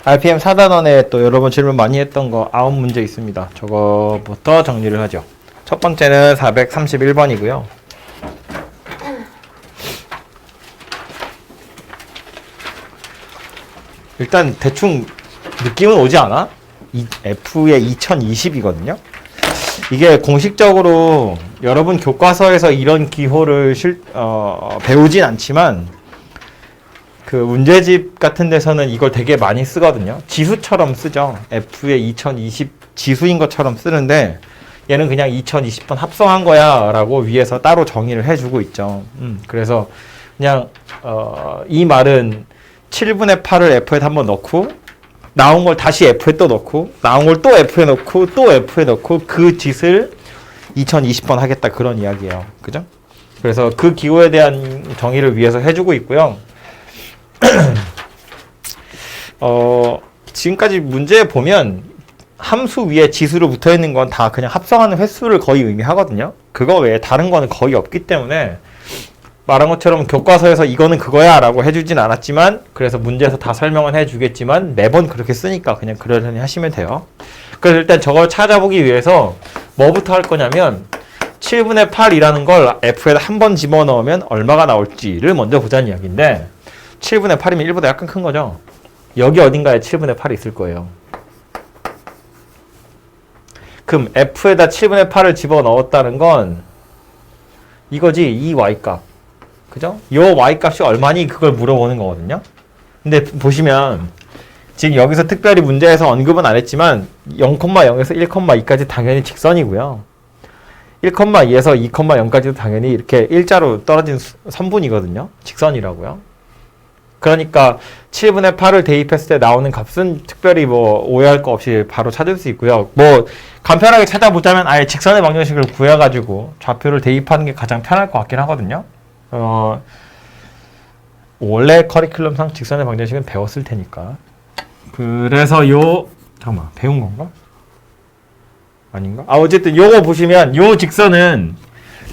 RPM 4단원에 또 여러분 질문 많이 했던 거 9문제 있습니다. 저거부터 정리를 하죠. 첫 번째는 431번이고요. 일단 대충 느낌은 오지 않아? F의 2020이거든요. 이게 공식적으로 여러분 교과서에서 이런 기호를 배우진 않지만 그 문제집 같은 데서는 이걸 되게 많이 쓰거든요. 지수처럼 쓰죠. F의 2020 지수인 것처럼 쓰는데 얘는 그냥 2020번 합성한 거야 라고 위에서 따로 정의를 해주고 있죠. 그래서 그냥 이 말은 7분의 8을 F에 한번 넣고 나온 걸 다시 F에 또 넣고 나온 걸 또 F에 넣고 또 F에 넣고 그 짓을 2020번 하겠다 그런 이야기예요. 그죠? 그래서 그 기호에 대한 정의를 위해서 해주고 있고요. 지금까지 문제에 보면 함수 위에 지수로 붙어 있는 건 다 그냥 합성하는 횟수를 거의 의미하거든요. 그거 외에 다른 거는 거의 없기 때문에 말한 것처럼 교과서에서 이거는 그거야 라고 해주진 않았지만 그래서 문제에서 다 설명은 해주겠지만 매번 그렇게 쓰니까 그냥 그러려니 하시면 돼요. 그래서 일단 저걸 찾아보기 위해서 뭐부터 할 거냐면 7분의 8이라는 걸 F에다 한 번 집어넣으면 얼마가 나올지를 먼저 보자는 이야기인데 7분의 8이면 1보다 약간 큰 거죠. 여기 어딘가에 7분의 8이 있을 거예요. 그럼 F에다 7분의 8을 집어넣었다는 건 이거지. 이 Y값. 그죠? 요 Y값이 얼마니 그걸 물어보는 거거든요. 근데 보시면 지금 여기서 특별히 문제에서 언급은 안 했지만 0,0에서 1,2까지 당연히 직선이고요. 1,2에서 2,0까지도 당연히 이렇게 일자로 떨어진 선분이거든요. 직선이라고요. 그러니까 7분의 8을 대입했을 때 나오는 값은 특별히 뭐 오해할 거 없이 바로 찾을 수 있고요. 뭐 간편하게 찾아보자면 아예 직선의 방정식을 구해가지고 좌표를 대입하는 게 가장 편할 것 같긴 하거든요. 원래 커리큘럼상 직선의 방정식은 배웠을 테니까. 그래서 잠깐만 배운 건가? 아닌가? 어쨌든 요거 보시면 요 직선은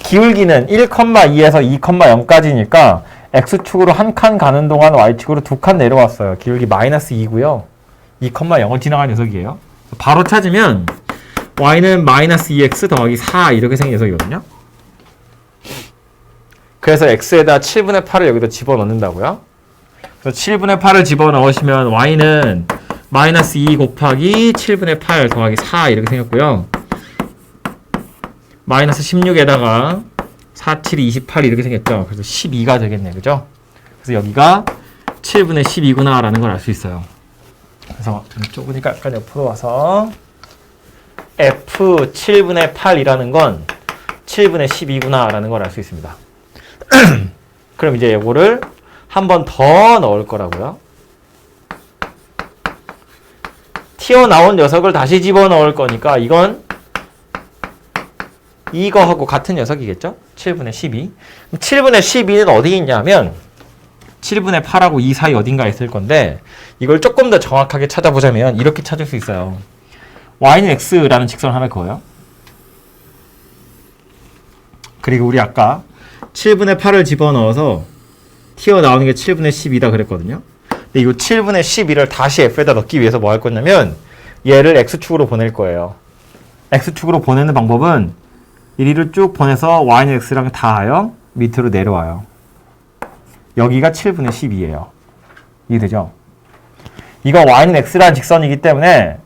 기울기는 1,2에서 2,0까지니까 X축으로 한 칸 가는 동안 Y축으로 두 칸 내려왔어요. 기울기 마이너스 2고요. 2,0을 지나간 녀석이에요. 바로 찾으면 Y는 마이너스 2X 더하기 4 이렇게 생긴 녀석이거든요. 그래서 X에다 7분의 8을 여기다 집어넣는다고요. 그래서 7분의 8을 집어넣으시면 Y는 마이너스 2 곱하기 7분의 8 더하기 4 이렇게 생겼고요. 마이너스 16에다가 4, 7, 28 이렇게 생겼죠. 그래서 12가 되겠네. 그죠? 그래서 여기가 7분의 12구나 라는 걸 알 수 있어요. 그래서 좁으니까 약간 옆으로 와서 F 7분의 8이라는 건 7분의 12구나 라는 걸 알 수 있습니다. 그럼 이제 이거를 한 번 더 넣을 거라고요. 튀어나온 녀석을 다시 집어넣을 거니까 이건 이거하고 같은 녀석이겠죠? 7분의 12. 7분의 12는 어디 있냐면 7분의 8하고 2 사이 어딘가에 있을 건데 이걸 조금 더 정확하게 찾아보자면 이렇게 찾을 수 있어요. Y는 X라는 직선을 하나 그어요. 그리고 우리 아까 7분의 8을 집어넣어서 튀어나오는 게 7분의 12다 그랬거든요. 근데 이 7분의 12를 다시 F에다 넣기 위해서 뭐 할 거냐면 얘를 X축으로 보낼 거예요. X축으로 보내는 방법은 이리를 쭉 보내서 Y는 X랑 다하여 밑으로 내려와요. 여기가 7분의 12예요. 이해되죠? 이거 Y는 X라는 직선이기 때문에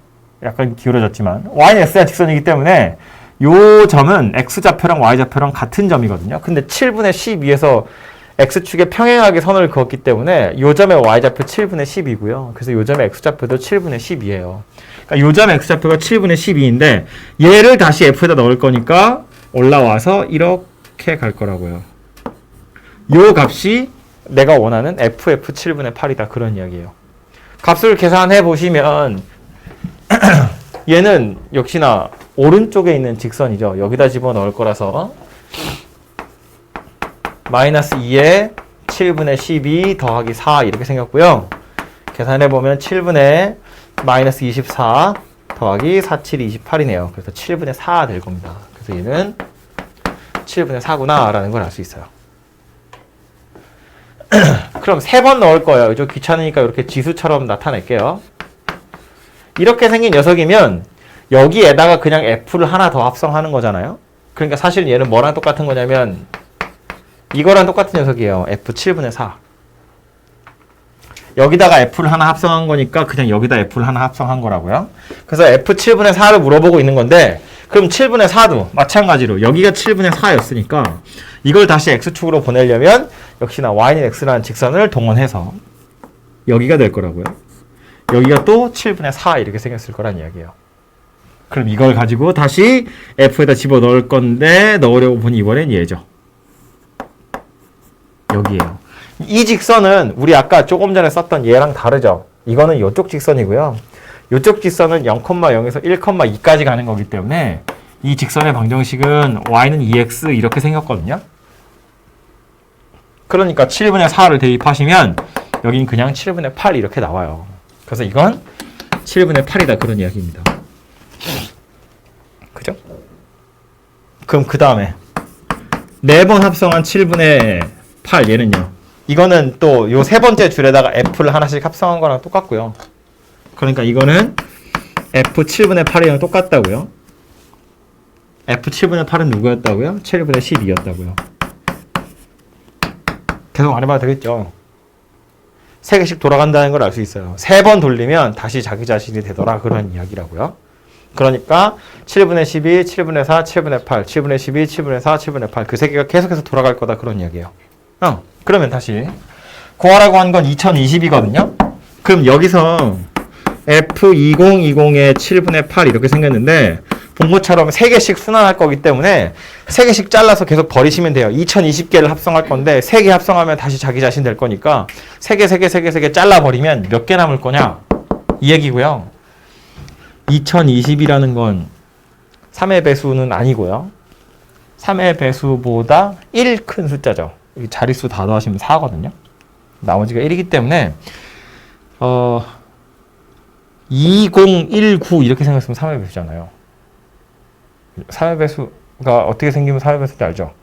약간 기울어졌지만 Y는 X라는 직선이기 때문에 요 점은 X좌표랑 Y좌표랑 같은 점이거든요. 근데 7분의 12에서 X축에 평행하게 선을 그었기 때문에 요 점의 Y좌표 7분의 10이고요. 그래서 요 점의 X좌표도 7분의 10이에요. 그러니까 요 점의 X좌표가 7분의 12인데 얘를 다시 F에다 넣을 거니까 올라와서 이렇게 갈 거라고요. 요 값이 내가 원하는 FF 7분의 8이다. 그런 이야기예요. 값을 계산해 보시면 얘는 역시나 오른쪽에 있는 직선이죠. 여기다 집어넣을 거라서 마이너스 2에 7분의 12 더하기 4 이렇게 생겼고요. 계산해보면 7분의 마이너스 24 더하기 4, 7, 28이네요. 그래서 7분의 4 될 겁니다. 그래서 얘는 7분의 4구나 라는 걸 알 수 있어요. 그럼 3번 넣을 거예요. 좀 귀찮으니까 이렇게 지수처럼 나타낼게요. 이렇게 생긴 녀석이면 여기에다가 그냥 f를 하나 더 합성하는 거잖아요. 그러니까 사실 얘는 뭐랑 똑같은 거냐면 이거랑 똑같은 녀석이에요. f 7분의 4. 여기다가 f를 하나 합성한 거니까 그냥 여기다 f를 하나 합성한 거라고요. 그래서 f 7분의 4를 물어보고 있는 건데 그럼 7분의 4도 마찬가지로 여기가 7분의 4였으니까 이걸 다시 x축으로 보내려면 역시나 y는 x라는 직선을 동원해서 여기가 될 거라고요. 여기가 또 7분의 4 이렇게 생겼을 거란 이야기예요. 그럼 이걸 가지고 다시 f에다 집어넣을 건데 넣으려고 보니 이번엔 얘죠. 여기에요. 이 직선은 우리 아까 조금 전에 썼던 얘랑 다르죠. 이거는 이쪽 직선이고요. 이쪽 직선은 0,0에서 1,2까지 가는 거기 때문에 이 직선의 방정식은 y는 2x 이렇게 생겼거든요. 그러니까 7분의 4를 대입하시면 여긴 그냥 7분의 8 이렇게 나와요. 그래서 이건 7분의 8이다 그런 이야기입니다. 그죠? 그럼 그 다음에 4번 합성한 7분의 8 얘는요. 이거는 또 요 세 번째 줄에다가 f를 하나씩 합성한 거랑 똑같고요. 그러니까 이거는 f 7분의 8이랑 똑같다고요. f 7분의 8은 누구였다고요? 7분의 12였다고요. 계속 안 해봐도 되겠죠. 3개씩 돌아간다는 걸 알 수 있어요. 3번 돌리면 다시 자기 자신이 되더라 그런 이야기라고요. 그러니까 7분의 12, 7분의 4, 7분의 8, 7분의 12, 7분의 4, 7분의 8 그 3개가 계속해서 돌아갈 거다 그런 이야기예요. 그러면 다시 구하라고 한 건 2020이거든요. 그럼 여기서 F2020의 7분의 8 이렇게 생겼는데 본 것처럼 3개씩 순환할 거기 때문에 3개씩 잘라서 계속 버리시면 돼요. 2020개를 합성할 건데 3개 합성하면 다시 자기 자신 될 거니까 3개 잘라버리면 몇 개 남을 거냐? 이 얘기고요. 2020이라는 건 3의 배수는 아니고요. 3의 배수보다 1 큰 숫자죠. 자릿수 다 더하시면 4거든요. 나머지가 1이기 때문에 2019 이렇게 생겼으면 3의 배수잖아요. 3의 배수가 어떻게 생기면 3의 배수인지 알죠?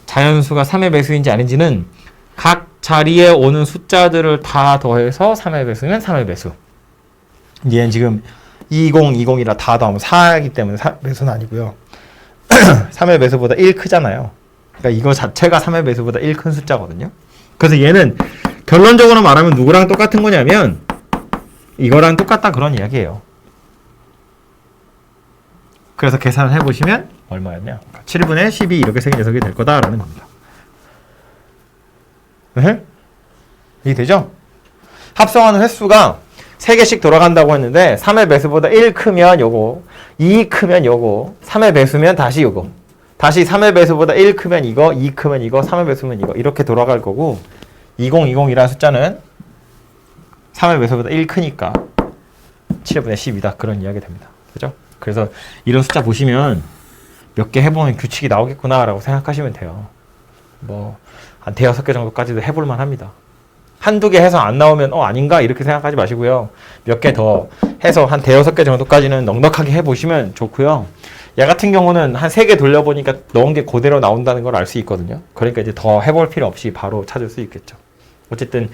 자연수가 3의 배수인지 아닌지는 각 자리에 오는 숫자들을 다 더해서 3의 배수면 3의 배수. 얘는 지금 2020이라 다 더하면 4이기 때문에 3의 배수는 아니고요. 3의 배수보다 1 크잖아요. 그러니까 이거 자체가 3의 배수보다 1 큰 숫자거든요. 그래서 얘는 결론적으로 말하면 누구랑 똑같은 거냐면 이거랑 똑같다 그런 이야기예요. 그래서 계산을 해보시면 얼마였냐? 7분의 12 이렇게 생긴 녀석이 될 거다라는 겁니다. 네? 이해되죠? 합성하는 횟수가 3개씩 돌아간다고 했는데 3의 배수보다 1 크면 요거, 2 크면 요거, 3의 배수면 다시 요거. 다시 3의 배수보다 1 크면 이거, 2 크면 이거, 3의 배수면 이거 이렇게 돌아갈 거고 2020이라는 숫자는 3의 배수보다 1 크니까 7분의 10이다 그런 이야기 됩니다. 그죠? 그래서 이런 숫자 보시면 몇 개 해보면 규칙이 나오겠구나 라고 생각하시면 돼요. 뭐 한 5-6개 정도까지도 해볼만 합니다. 한두 개 해서 안 나오면 아닌가 이렇게 생각하지 마시고요. 몇 개 더 해서 한 5-6개 정도까지는 넉넉하게 해보시면 좋고요. 얘 같은 경우는 한 3개 돌려보니까 넣은 게 그대로 나온다는 걸 알 수 있거든요. 그러니까 이제 더 해볼 필요 없이 바로 찾을 수 있겠죠. 어쨌든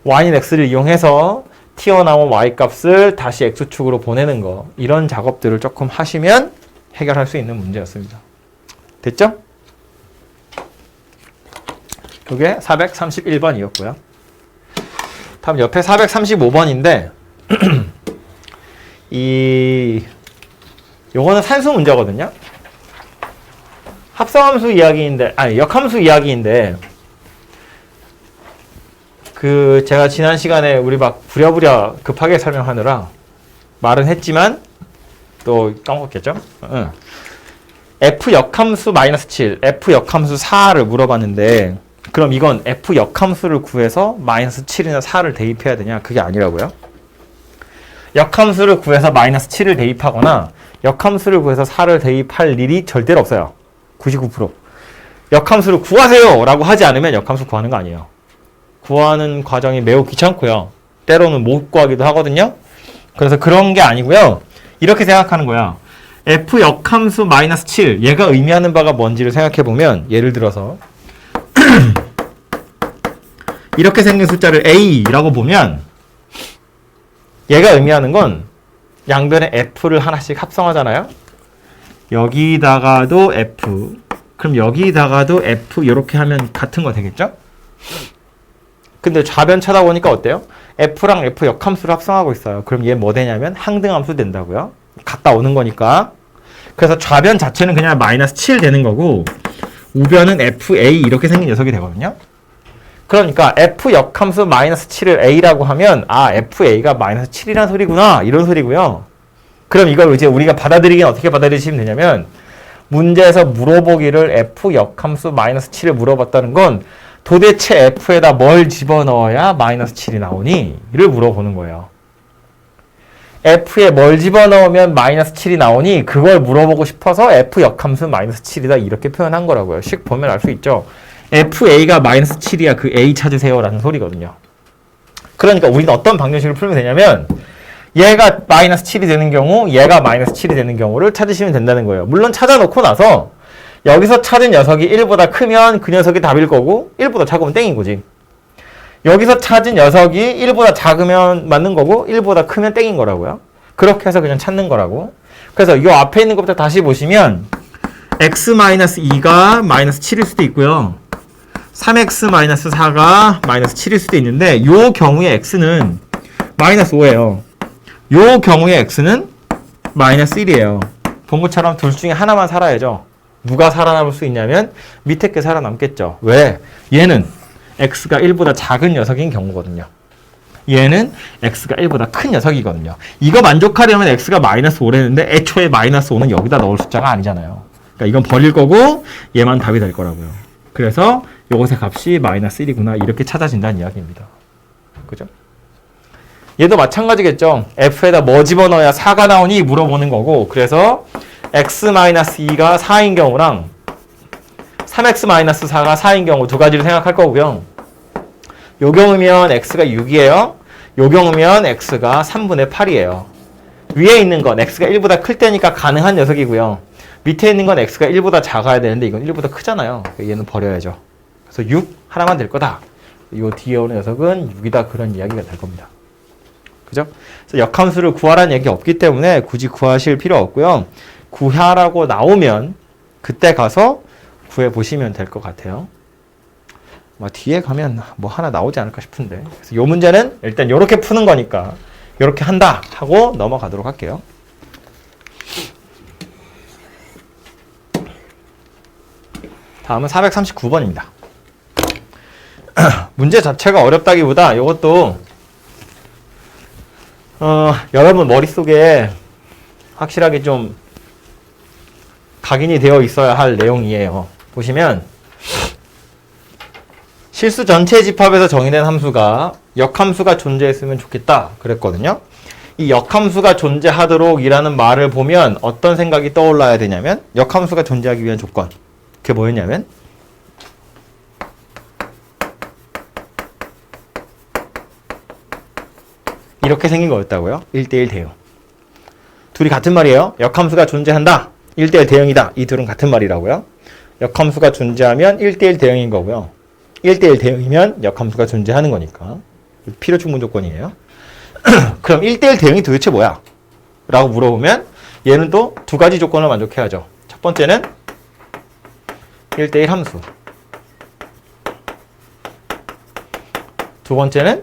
y인 x를 이용해서 튀어나온 y 값을 다시 x축으로 보내는 거 이런 작업들을 조금 하시면 해결할 수 있는 문제였습니다. 됐죠? 그게 431번이었고요. 다음 옆에 435번인데 요거는 산수 문제거든요. 합성함수 이야기인데 역함수 이야기인데 제가 지난 시간에 우리 막 부랴부랴 급하게 설명하느라 말은 했지만 또 까먹었겠죠? F 역함수 마이너스 7, F 역함수 4를 물어봤는데 그럼 이건 F 역함수를 구해서 마이너스 7이나 4를 대입해야 되냐? 그게 아니라고요. 역함수를 구해서 마이너스 7을 대입하거나 역함수를 구해서 4를 대입할 일이 절대로 없어요. 99%. 역함수를 구하세요! 라고 하지 않으면 역함수 구하는 거 아니에요. 구하는 과정이 매우 귀찮고요. 때로는 못 구하기도 하거든요. 그래서 그런 게 아니고요. 이렇게 생각하는 거야. F 역함수 마이너스 7 얘가 의미하는 바가 뭔지를 생각해보면 예를 들어서 이렇게 생긴 숫자를 A라고 보면 얘가 의미하는 건 양변에 F를 하나씩 합성하잖아요. 여기다가도 F, 그럼 여기다가도 F 이렇게 하면 같은 거 되겠죠? 근데 좌변 쳐다보니까 어때요? F랑 F 역함수를 합성하고 있어요. 그럼 얘 뭐 되냐면 항등함수 된다고요. 갔다 오는 거니까. 그래서 좌변 자체는 그냥 마이너스 7 되는 거고 우변은 FA 이렇게 생긴 녀석이 되거든요. 그러니까 F 역함수 마이너스 7을 A라고 하면 아 FA가 마이너스 7이라는 소리구나 이런 소리고요. 그럼 이걸 이제 우리가 받아들이긴 어떻게 받아들이시면 되냐면 문제에서 물어보기를 F 역함수 마이너스 7을 물어봤다는 건 도대체 F에다 뭘 집어넣어야 마이너스 7이 나오니? 를 물어보는 거예요. F에 뭘 집어넣으면 마이너스 7이 나오니? 그걸 물어보고 싶어서 F 역함수 마이너스 7이다 이렇게 표현한 거라고요. 식 보면 알 수 있죠. FA가 마이너스 7이야 그 A 찾으세요 라는 소리거든요. 그러니까 우리는 어떤 방정식을 풀면 되냐면 얘가 마이너스 7이 되는 경우 얘가 마이너스 7이 되는 경우를 찾으시면 된다는 거예요. 물론 찾아놓고 나서 여기서 찾은 녀석이 1보다 크면 그 녀석이 답일 거고 1보다 작으면 땡인 거지. 여기서 찾은 녀석이 1보다 작으면 맞는 거고 1보다 크면 땡인 거라고요. 그렇게 해서 그냥 찾는 거라고. 그래서 이 앞에 있는 것부터 다시 보시면 x-2가 마이너스 7일 수도 있고요. 3x-4가 마이너스 7일 수도 있는데 이 경우에 x는 마이너스 5예요. 이 경우에 x는 마이너스 1이에요. 본 것처럼 둘 중에 하나만 살아야죠. 누가 살아남을 수 있냐면 밑에 게 살아남겠죠. 왜? 얘는 x가 1보다 작은 녀석인 경우거든요. 얘는 x가 1보다 큰 녀석이거든요. 이거 만족하려면 x가 마이너스 5랬는데 애초에 마이너스 5는 여기다 넣을 숫자가 아니잖아요. 그러니까 이건 버릴 거고 얘만 답이 될 거라고요. 그래서 요것의 값이 마이너스 1이구나 이렇게 찾아진다는 이야기입니다. 그죠? 얘도 마찬가지겠죠. f에다 뭐 집어넣어야 4가 나오니 물어보는 거고 그래서 x-2가 4인 경우랑 3x-4가 4인 경우 두 가지를 생각할 거고요. 요 경우면 x가 6이에요. 요 경우면 x가 3분의 8이에요. 위에 있는 건 x가 1보다 클 때니까 가능한 녀석이고요. 밑에 있는 건 x가 1보다 작아야 되는데 이건 1보다 크잖아요. 얘는 버려야죠. 그래서 6 하나만 될 거다. 요 뒤에 오는 녀석은 6이다 그런 이야기가 될 겁니다. 그죠? 그래서 역함수를 구하라는 얘기 없기 때문에 굳이 구하실 필요 없고요. 구하라고 나오면 그때 가서 구해보시면 될 것 같아요. 뒤에 가면 뭐 하나 나오지 않을까 싶은데 그래서 이 문제는 일단 이렇게 푸는 거니까 이렇게 한다 하고 넘어가도록 할게요. 다음은 439번입니다. 문제 자체가 어렵다기보다 이것도 여러분 머릿속에 확실하게 좀 각인이 되어 있어야 할 내용이에요. 보시면 실수 전체 집합에서 정의된 함수가 역함수가 존재했으면 좋겠다 그랬거든요. 이 역함수가 존재하도록 이라는 말을 보면 어떤 생각이 떠올라야 되냐면 역함수가 존재하기 위한 조건 그게 뭐였냐면 이렇게 생긴 거였다고요. 1대1 대응. 둘이 같은 말이에요. 역함수가 존재한다. 1대1 대응이다. 이 둘은 같은 말이라고요. 역함수가 존재하면 1대1 대응인 거고요. 1대1 대응이면 역함수가 존재하는 거니까. 필요 충분 조건이에요. 그럼 1대1 대응이 도대체 뭐야? 라고 물어보면 얘는 또 두 가지 조건을 만족해야죠. 첫 번째는 1대1 함수. 두 번째는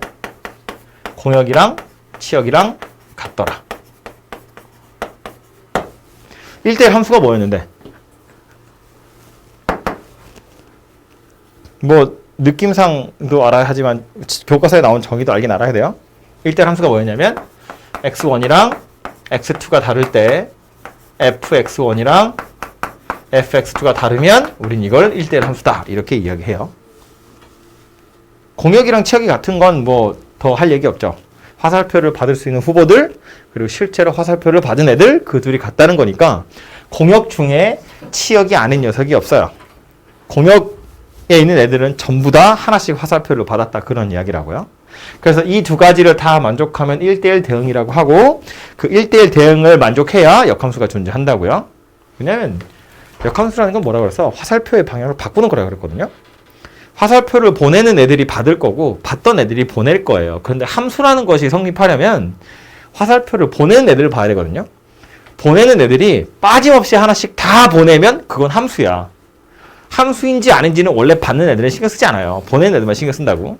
공역이랑 치역이랑 같더라. 1대1 함수가 뭐였는데? 뭐 느낌상도 알아야 하지만 교과서에 나온 정의도 알긴 알아야 돼요. 1대1 함수가 뭐였냐면 x1이랑 x2가 다를 때 fx1이랑 fx2가 다르면 우린 이걸 1대1 함수다 이렇게 이야기해요. 공역이랑 치역이 같은 건 뭐 더 할 얘기 없죠. 화살표를 받을 수 있는 후보들 그리고 실제로 화살표를 받은 애들 그 둘이 같다는 거니까 공역 중에 치역이 아닌 녀석이 없어요. 공역에 있는 애들은 전부 다 하나씩 화살표를 받았다 그런 이야기라고요. 그래서 이 두 가지를 다 만족하면 1대1 대응이라고 하고 그 1대1 대응을 만족해야 역함수가 존재한다고요. 왜냐면 역함수라는 건 뭐라고 그랬어? 화살표의 방향을 바꾸는 거라고 그랬거든요. 화살표를 보내는 애들이 받을 거고 받던 애들이 보낼 거예요. 그런데 함수라는 것이 성립하려면 화살표를 보내는 애들을 봐야 되거든요. 보내는 애들이 빠짐없이 하나씩 다 보내면 그건 함수야. 함수인지 아닌지는 원래 받는 애들은 신경 쓰지 않아요. 보내는 애들만 신경 쓴다고.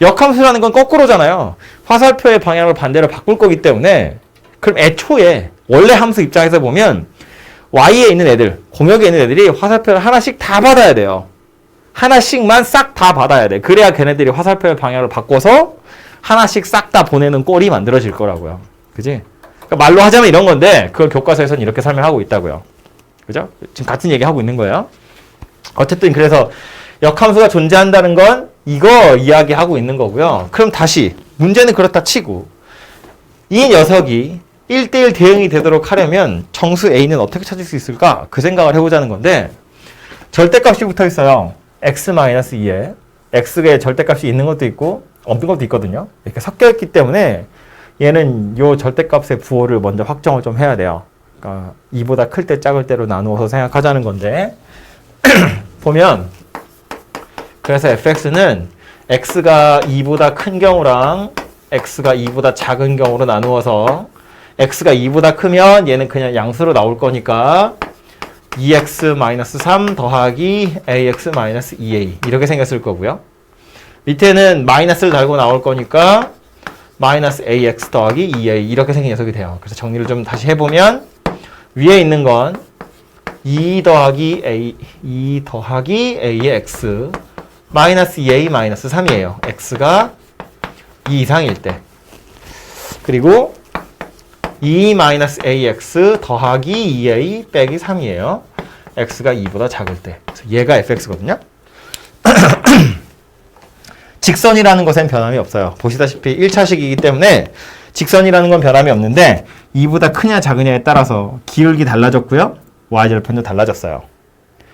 역함수라는 건 거꾸로잖아요. 화살표의 방향을 반대로 바꿀 거기 때문에 그럼 애초에 원래 함수 입장에서 보면 Y에 있는 애들, 공역에 있는 애들이 화살표를 하나씩 다 받아야 돼요. 하나씩만 싹 다 받아야 돼. 그래야 걔네들이 화살표의 방향을 바꿔서 하나씩 싹 다 보내는 꼴이 만들어질 거라고요. 그지? 그러니까 말로 하자면 이런 건데 그걸 교과서에서는 이렇게 설명하고 있다고요. 그죠? 지금 같은 얘기 하고 있는 거예요. 어쨌든 그래서 역함수가 존재한다는 건 이거 이야기하고 있는 거고요. 그럼 다시 문제는 그렇다 치고 이 녀석이 1대1 대응이 되도록 하려면 정수 A는 어떻게 찾을 수 있을까? 그 생각을 해보자는 건데 절대값이 붙어 있어요. x-2에 x의 절대값이 있는 것도 있고 없는 것도 있거든요. 이렇게 섞여 있기 때문에 얘는 요 절대값의 부호를 먼저 확정을 좀 해야 돼요. 그러니까 2보다 클 때 작을 때로 나누어서 생각하자는 건데 보면 그래서 fx는 x가 2보다 큰 경우랑 x가 2보다 작은 경우로 나누어서 x가 2보다 크면 얘는 그냥 양수로 나올 거니까 2x-3 더하기 ax-2a 이렇게 생겼을 거고요. 밑에는 마이너스를 달고 나올 거니까 마이너스 ax 더하기 2a 이렇게 생긴 녀석이 돼요. 그래서 정리를 좀 다시 해보면 위에 있는 건 2 더하기 a의 x 마이너스 2a 마이너스 3이에요. x가 2 이상일 때. 그리고 2 마이너스 ax 더하기 2a 빼기 3이에요. x가 2보다 작을 때. 그래서 얘가 fx거든요. 직선이라는 것엔 변함이 없어요. 보시다시피 1차식이기 때문에 직선이라는 건 변함이 없는데 2보다 크냐 작으냐에 따라서 기울기 달라졌고요. y절편도 달라졌어요.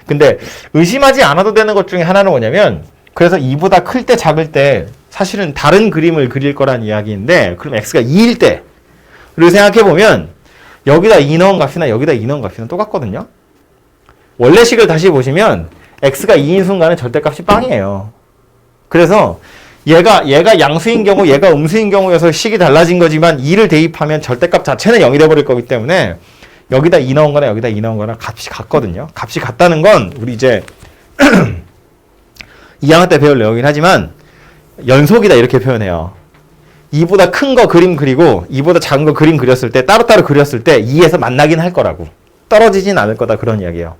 근데 의심하지 않아도 되는 것 중에 하나는 뭐냐면 그래서 2보다 클 때 작을 때 사실은 다른 그림을 그릴 거란 이야기인데 그럼 x가 2일 때를 생각해보면 여기다 2 넣은 값이나 여기다 2 넣은 값이나 똑같거든요. 원래식을 다시 보시면 x가 2인 순간은 절대값이 빵이에요. 그래서 얘가 양수인 경우 얘가 음수인 경우여서 식이 달라진 거지만 2를 대입하면 절대값 자체는 0이 돼버릴 거기 때문에 여기다 2 넣은 거나 여기다 2 넣은 거나 값이 같거든요. 값이 같다는 건 우리 이제 2학년 때 배울 내용이긴 하지만 연속이다 이렇게 표현해요. 2보다 큰 거 그림 그리고 2보다 작은 거 그림 그렸을 때 따로따로 그렸을 때 2에서 만나긴 할 거라고. 떨어지진 않을 거다 그런 이야기예요.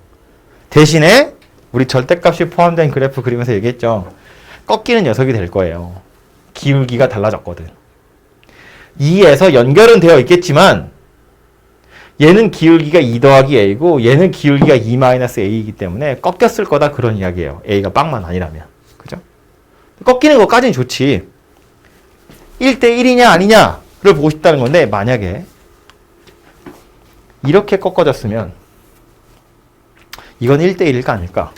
대신에 우리 절대값이 포함된 그래프 그리면서 얘기했죠. 꺾이는 녀석이 될 거예요. 기울기가 달라졌거든. 2에서 연결은 되어 있겠지만 얘는 기울기가 2 더하기 a고 얘는 기울기가 2 마이너스 a이기 때문에 꺾였을 거다 그런 이야기예요. a가 빵만 아니라면. 그죠? 꺾이는 것까지는 좋지. 1대1이냐 아니냐를 보고 싶다는 건데 만약에 이렇게 꺾어졌으면 이건 1대1일까 아닐까?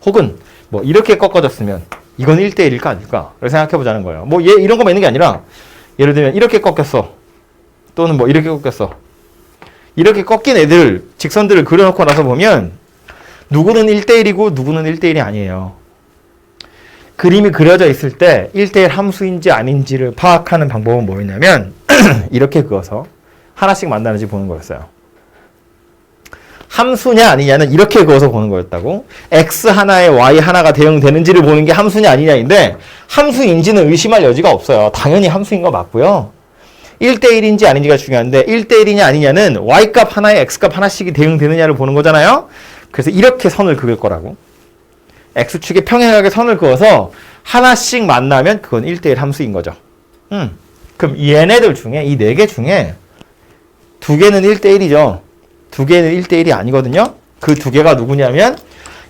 혹은 뭐 이렇게 꺾어졌으면 이건 1대1일까 아닐까? 를 생각해보자는 거예요. 뭐 얘 이런 거만 있는 게 아니라 예를 들면 이렇게 꺾였어. 또는 뭐 이렇게 꺾였어. 이렇게 꺾인 애들, 직선들을 그려놓고 나서 보면 누구는 1대1이고 누구는 1대1이 아니에요. 그림이 그려져 있을 때 1대1 함수인지 아닌지를 파악하는 방법은 뭐였냐면 이렇게 그어서 하나씩 만나는지 보는 거였어요. 함수냐 아니냐는 이렇게 그어서 보는 거였다고. x 하나에 y 하나가 대응되는지를 보는 게 함수냐 아니냐인데 함수인지는 의심할 여지가 없어요. 당연히 함수인 거 맞고요. 1대1인지 아닌지가 중요한데 1대1이냐 아니냐는 y값 하나에 x값 하나씩이 대응되느냐를 보는 거잖아요. 그래서 이렇게 선을 그을 거라고. x축에 평행하게 선을 그어서 하나씩 만나면 그건 1대1 함수인 거죠. 그럼 얘네들 중에 이 4개 중에 2개는 1대1이죠. 2개는 1대1이 아니거든요. 그 2개가 누구냐면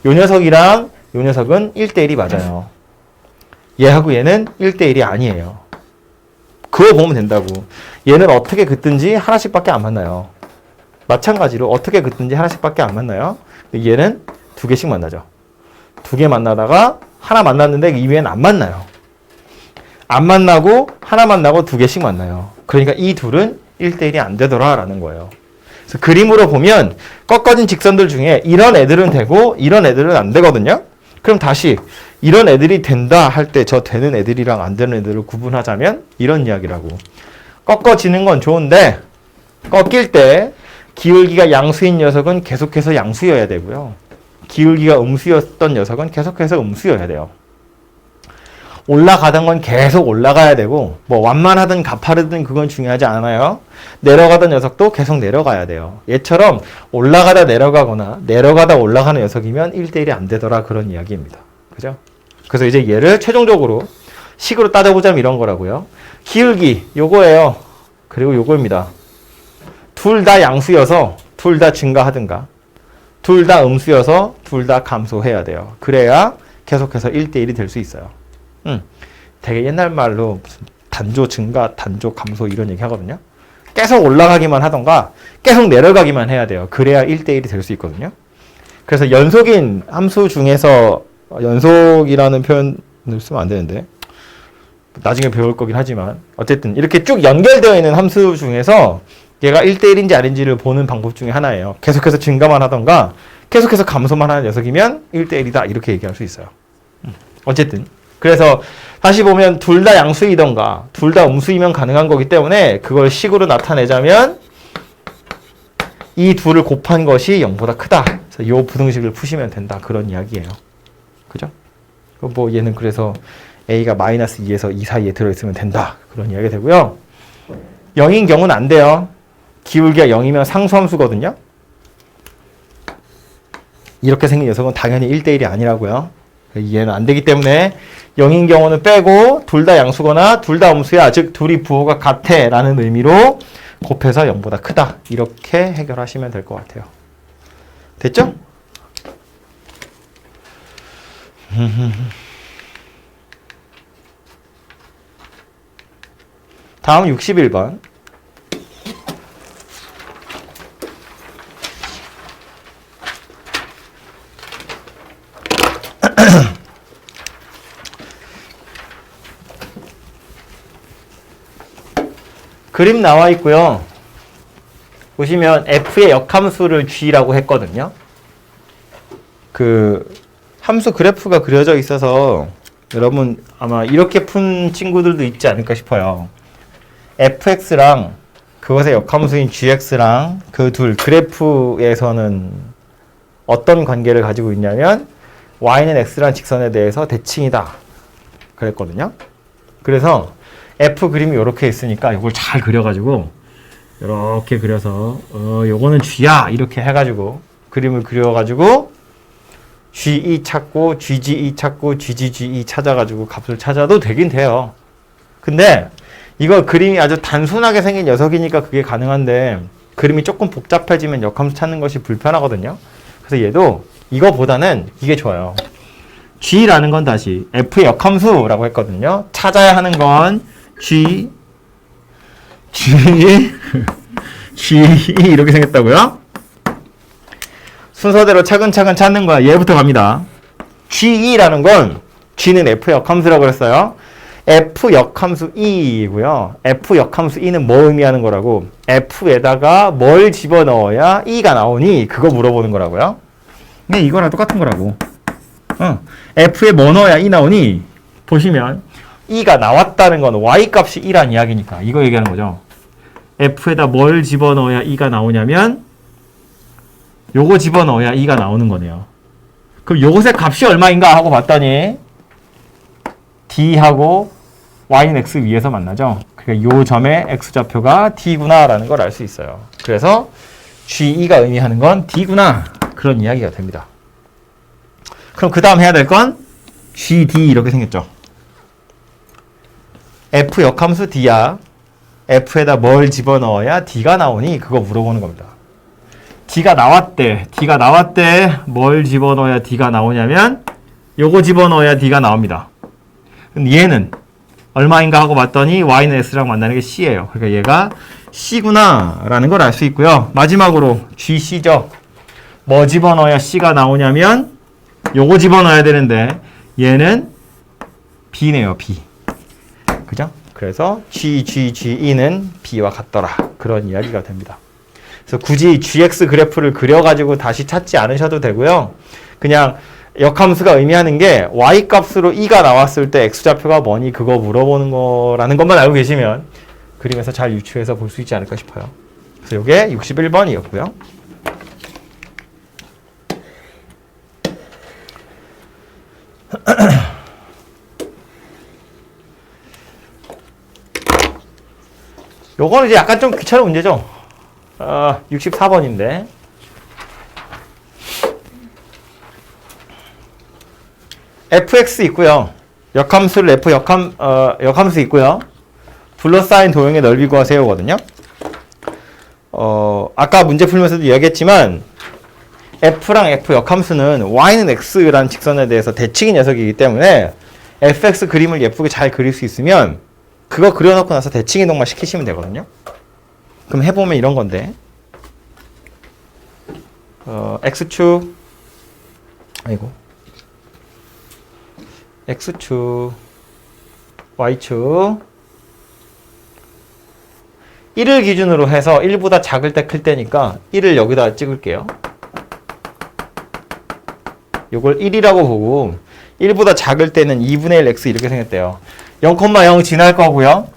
요 녀석이랑 요 녀석은 1대1이 맞아요. 얘하고 얘는 1대1이 아니에요. 그거 보면 된다고. 얘는 어떻게 긋든지 하나씩밖에 안 만나요. 마찬가지로 어떻게 긋든지 하나씩밖에 안 만나요. 얘는 2개씩 만나죠. 2개 만나다가 하나 만났는데 이 위에는 안 만나요. 안 만나고 하나 만나고 2개씩 만나요. 그러니까 이 둘은 1대1이 안 되더라라는 거예요. 그래서 그림으로 보면 꺾어진 직선들 중에 이런 애들은 되고 이런 애들은 안 되거든요. 그럼 다시 이런 애들이 된다 할 때 저 되는 애들이랑 안 되는 애들을 구분하자면 이런 이야기라고. 꺾어지는 건 좋은데 꺾일 때 기울기가 양수인 녀석은 계속해서 양수여야 되고요. 기울기가 음수였던 녀석은 계속해서 음수여야 돼요. 올라가던 건 계속 올라가야 되고 뭐 완만하든 가파르든 그건 중요하지 않아요. 내려가던 녀석도 계속 내려가야 돼요. 얘처럼 올라가다 내려가거나 내려가다 올라가는 녀석이면 1대1이 안 되더라 그런 이야기입니다. 그죠? 그래서 이제 얘를 최종적으로 식으로 따져보자면 이런 거라고요. 기울기 요거예요. 그리고 요거입니다. 둘 다 양수여서 둘 다 증가하든가 둘 다 음수여서 둘 다 감소해야 돼요. 그래야 계속해서 1대1이 될 수 있어요. 되게 옛날 말로 무슨 단조 증가, 단조 감소 이런 얘기 하거든요. 계속 올라가기만 하던가 계속 내려가기만 해야 돼요. 그래야 1대1이 될 수 있거든요. 그래서 연속인 함수 중에서 연속이라는 표현을 쓰면 안 되는데 나중에 배울 거긴 하지만 어쨌든 이렇게 쭉 연결되어 있는 함수 중에서 얘가 1대1인지 아닌지를 보는 방법 중에 하나예요. 계속해서 증가만 하던가 계속해서 감소만 하는 녀석이면 1대1이다 이렇게 얘기할 수 있어요. 어쨌든 그래서 다시 보면 둘 다 양수이던가 둘 다 음수이면 가능한 거기 때문에 그걸 식으로 나타내자면 이 둘을 곱한 것이 0보다 크다. 그래서 이 부등식을 푸시면 된다. 그런 이야기예요. 그죠? 뭐 얘는 그래서 a가 마이너스 2에서 2 사이에 들어있으면 된다. 그런 이야기가 되고요. 0인 경우는 안 돼요. 기울기가 0이면 상수함수거든요. 이렇게 생긴 녀석은 당연히 1대1이 아니라고요. 이해는 안 되기 때문에 0인 경우는 빼고 둘 다 양수거나 둘 다 음수야. 즉 둘이 부호가 같아 라는 의미로 곱해서 0보다 크다. 이렇게 해결하시면 될 것 같아요. 됐죠? 다음 61번. 그림 나와 있고요. 보시면 f의 역함수를 g라고 했거든요. 그 함수 그래프가 그려져 있어서 여러분 아마 이렇게 푼 친구들도 있지 않을까 싶어요. fx랑 그것의 역함수인 gx랑 그 둘 그래프에서는 어떤 관계를 가지고 있냐면 y는 x라는 직선에 대해서 대칭이다 그랬거든요. 그래서 f 그림이 이렇게 있으니까 이걸 잘 그려가지고 이렇게 그려서 요거는 g야 이렇게 해가지고 그림을 그려가지고 ge 찾고 gge 찾고 ggge 찾아가지고 값을 찾아도 되긴 돼요. 근데 이거 그림이 아주 단순하게 생긴 녀석이니까 그게 가능한데 그림이 조금 복잡해지면 역함수 찾는 것이 불편하거든요. 그래서 얘도 이거보다는 이게 좋아요. g라는 건 다시 f의 역함수라고 했거든요. 찾아야 하는 건 g 이렇게 생겼다고요? 순서대로 차근차근 찾는 거야. 얘부터 갑니다. ge라는 건 g는 f 역함수라고 그랬어요. f 역함수 e이고요. f 역함수 e는 뭐 의미하는 거라고? f에다가 뭘 집어넣어야 e가 나오니? 그거 물어보는 거라고요. 근데 이거랑 똑같은 거라고. f에 뭐 넣어야 e 나오니? 보시면 e가 나왔다는 건 y 값이 2란 이야기니까 이거 얘기하는 거죠. f에다 뭘 집어넣어야 e가 나오냐면 요거 집어넣어야 e가 나오는 거네요. 그럼 요것의 값이 얼마인가 하고 봤더니 d하고 y는 x 위에서 만나죠. 그러니까 요 점의 x좌표가 d구나 라는 걸 알 수 있어요. 그래서 ge가 의미하는 건 d구나 그런 이야기가 됩니다. 그럼 그 다음 해야 될 건 gd 이렇게 생겼죠. f 역함수 d야. f에다 뭘 집어넣어야 d가 나오니? 그거 물어보는 겁니다. d가 나왔대. 뭘 집어넣어야 d가 나오냐면 요거 집어넣어야 d가 나옵니다. 근데 얘는 얼마인가 하고 봤더니 y는 x랑 만나는 게 c예요. 그러니까 얘가 c구나 라는 걸 알 수 있고요. 마지막으로 gc죠. 뭐 집어넣어야 c가 나오냐면 요거 집어넣어야 되는데 얘는 b네요. b. 그죠? 그래서 GE는 B와 같더라. 그런 이야기가 됩니다. 그래서 굳이 GX 그래프를 그려가지고 다시 찾지 않으셔도 되고요. 그냥 역함수가 의미하는 게 y 값으로 2가 나왔을 때 x좌표가 뭐니 그거 물어보는 거라는 것만 알고 계시면 그림에서 잘 유추해서 볼 수 있지 않을까 싶어요. 그래서 이게 61번이었고요. 요거는 이제 약간 좀 귀찮은 문제죠. 64번인데 fx 있고요. 역함수를 f 역함수 있고요. 둘러싸인 도형의 넓이 구하세요거든요. 아까 문제 풀면서도 이야기했지만 f랑 f 역함수는 y는 x라는 직선에 대해서 대칭인 녀석이기 때문에 fx 그림을 예쁘게 잘 그릴 수 있으면 그거 그려놓고 나서 대칭 이동만 시키시면 되거든요. 그럼 해보면 이런 건데 x축 x축 y축 1을 기준으로 해서 1보다 작을 때 클 때니까 1을 여기다 찍을게요. 요걸 1이라고 보고 1보다 작을 때는 2분의 1 x 이렇게 생겼대요. 0,0 지날 거고요.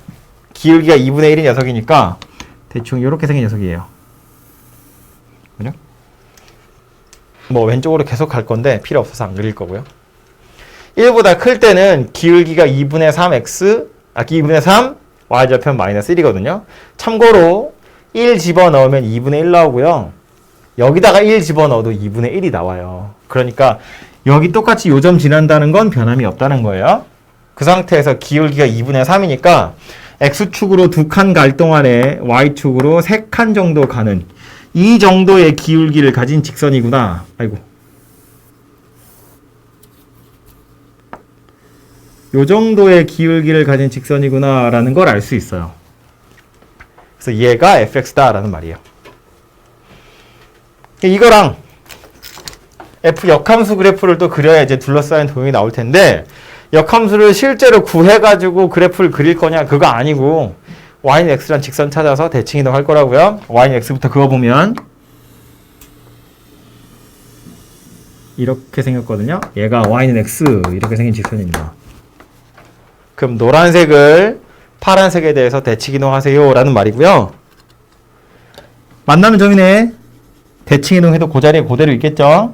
기울기가 2분의 1인 녀석이니까 대충 이렇게 생긴 녀석이에요. 그죠? 뭐 왼쪽으로 계속 갈 건데 필요 없어서 안 그릴 거고요. 1보다 클 때는 기울기가 2분의 3x, 2분의 3, y좌표는 마이너스 1이거든요. 참고로 1 집어넣으면 2분의 1 나오고요. 여기다가 1 집어넣어도 2분의 1이 나와요. 그러니까 여기 똑같이 요점 지난다는 건 변함이 없다는 거예요. 그 상태에서 기울기가 2분의 3이니까 x축으로 2칸 갈 동안에 y축으로 3칸 정도 가는 이 정도의 기울기를 가진 직선이구나. 요 정도의 기울기를 가진 직선이구나 라는 걸 알 수 있어요. 그래서 얘가 fx다 라는 말이에요. 이거랑 f 역함수 그래프를 또 그려야 이제 둘러싸인 도형이 나올 텐데 역함수를 실제로 구해가지고 그래프를 그릴 거냐 그거 아니고 y는 x란 직선 찾아서 대칭 이동할 거라고요. y는 x부터 그어보면 이렇게 생겼거든요. 얘가 y는 x 이렇게 생긴 직선입니다. 그럼 노란색을 파란색에 대해서 대칭 이동하세요 라는 말이고요. 만나는 점이네. 대칭 이동해도 그 자리에 그대로 있겠죠.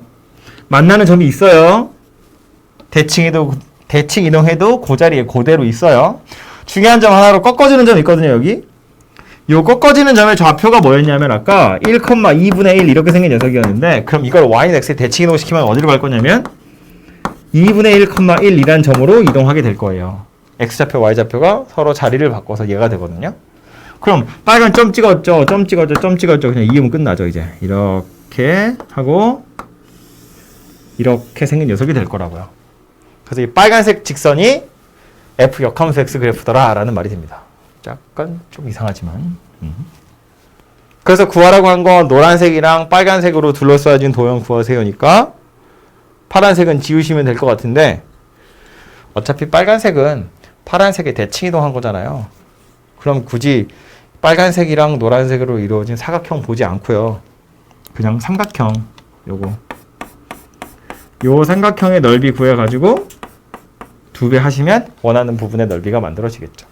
만나는 점이 있어요. 대칭 이동해도 그 자리에 그대로 있어요. 중요한 점 하나로 꺾어지는 점이 있거든요. 여기 요 꺾어지는 점의 좌표가 뭐였냐면 아까 1,2분의 1 이렇게 생긴 녀석이었는데 그럼 이걸 y는 x에 대칭 이동시키면 어디로 갈 거냐면 2분의 1,1이란 점으로 이동하게 될 거예요. x좌표, y좌표가 서로 자리를 바꿔서 얘가 되거든요. 그럼 빨간 점 찍었죠. 점 찍었죠. 그냥 이으면 끝나죠. 이제 이렇게 하고 이렇게 생긴 녀석이 될 거라고요. 그래서 이 빨간색 직선이 f 역함수 x 그래프더라 라는 말이 됩니다. 약간 좀 이상하지만 그래서 구하라고 한 건 노란색이랑 빨간색으로 둘러싸여진 도형 구하세요니까 파란색은 지우시면 될 것 같은데 어차피 빨간색은 파란색에 대칭 이동한 거잖아요. 그럼 굳이 빨간색이랑 노란색으로 이루어진 사각형 보지 않고요. 그냥 삼각형 요 삼각형의 넓이 구해가지고 2배 하시면 원하는 부분의 넓이가 만들어지겠죠.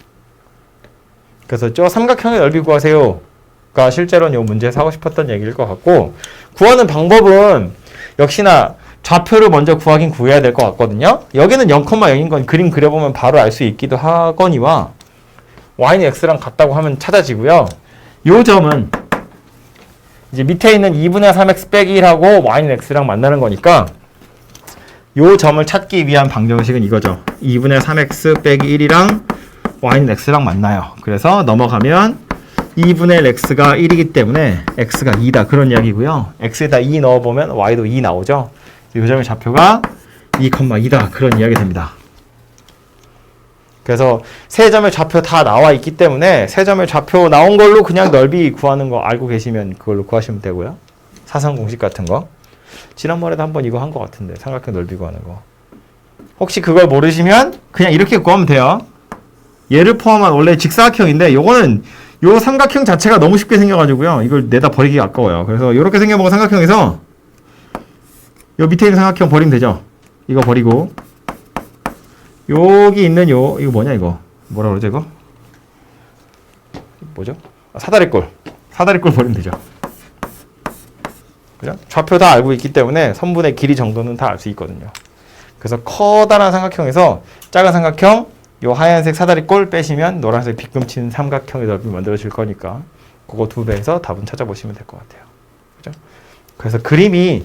그래서 저 삼각형의 넓이 구하세요가 실제로는 요 문제에서 하고 싶었던 얘기일 것 같고 구하는 방법은 역시나 좌표를 먼저 구하긴 구해야 될 것 같거든요. 여기는 0,0인 건 그림 그려보면 바로 알 수 있기도 하거니와 y는 x랑 같다고 하면 찾아지고요. 요 점은 이제 밑에 있는 2분의 3x 빼기 1하고 y는 x랑 만나는 거니까 요 점을 찾기 위한 방정식은 이거죠. 2분의 3x 빼기 1이랑 y는 x랑 만나요. 그래서 넘어가면 2분의 1 x가 1이기 때문에 x가 2다 그런 이야기고요. x에다 2 넣어보면 y도 2 나오죠. 이 점의 좌표가 2,2다 그런 이야기 됩니다. 그래서 세 점의 좌표 다 나와 있기 때문에 세 점의 좌표 나온 걸로 그냥 넓이 구하는 거 알고 계시면 그걸로 구하시면 되고요. 사선 공식 같은 거. 지난번에도 한번 이거 한 것 같은데 삼각형 넓이 구하는 거. 혹시 그걸 모르시면 그냥 이렇게 구하면 돼요. 얘를 포함한 원래 직사각형인데 요거는 요 삼각형 자체가 너무 쉽게 생겨가지고요. 이걸 내다 버리기 아까워요. 그래서 이렇게 생겨먹은 삼각형에서 요 밑에 있는 삼각형 버리면 되죠. 이거 버리고 여기 있는 이거 뭐냐 이거 뭐라 그러죠 이거 뭐죠? 사다리꼴 버리면 되죠. 그죠? 좌표 다 알고 있기 때문에 선분의 길이 정도는 다 알 수 있거든요. 그래서 커다란 삼각형에서 작은 삼각형 요 하얀색 사다리꼴 빼시면 노란색 빗금친 삼각형의 넓이 만들어질 거니까 그거 2배에서 답은 찾아보시면 될 것 같아요. 그죠? 그래서 그림이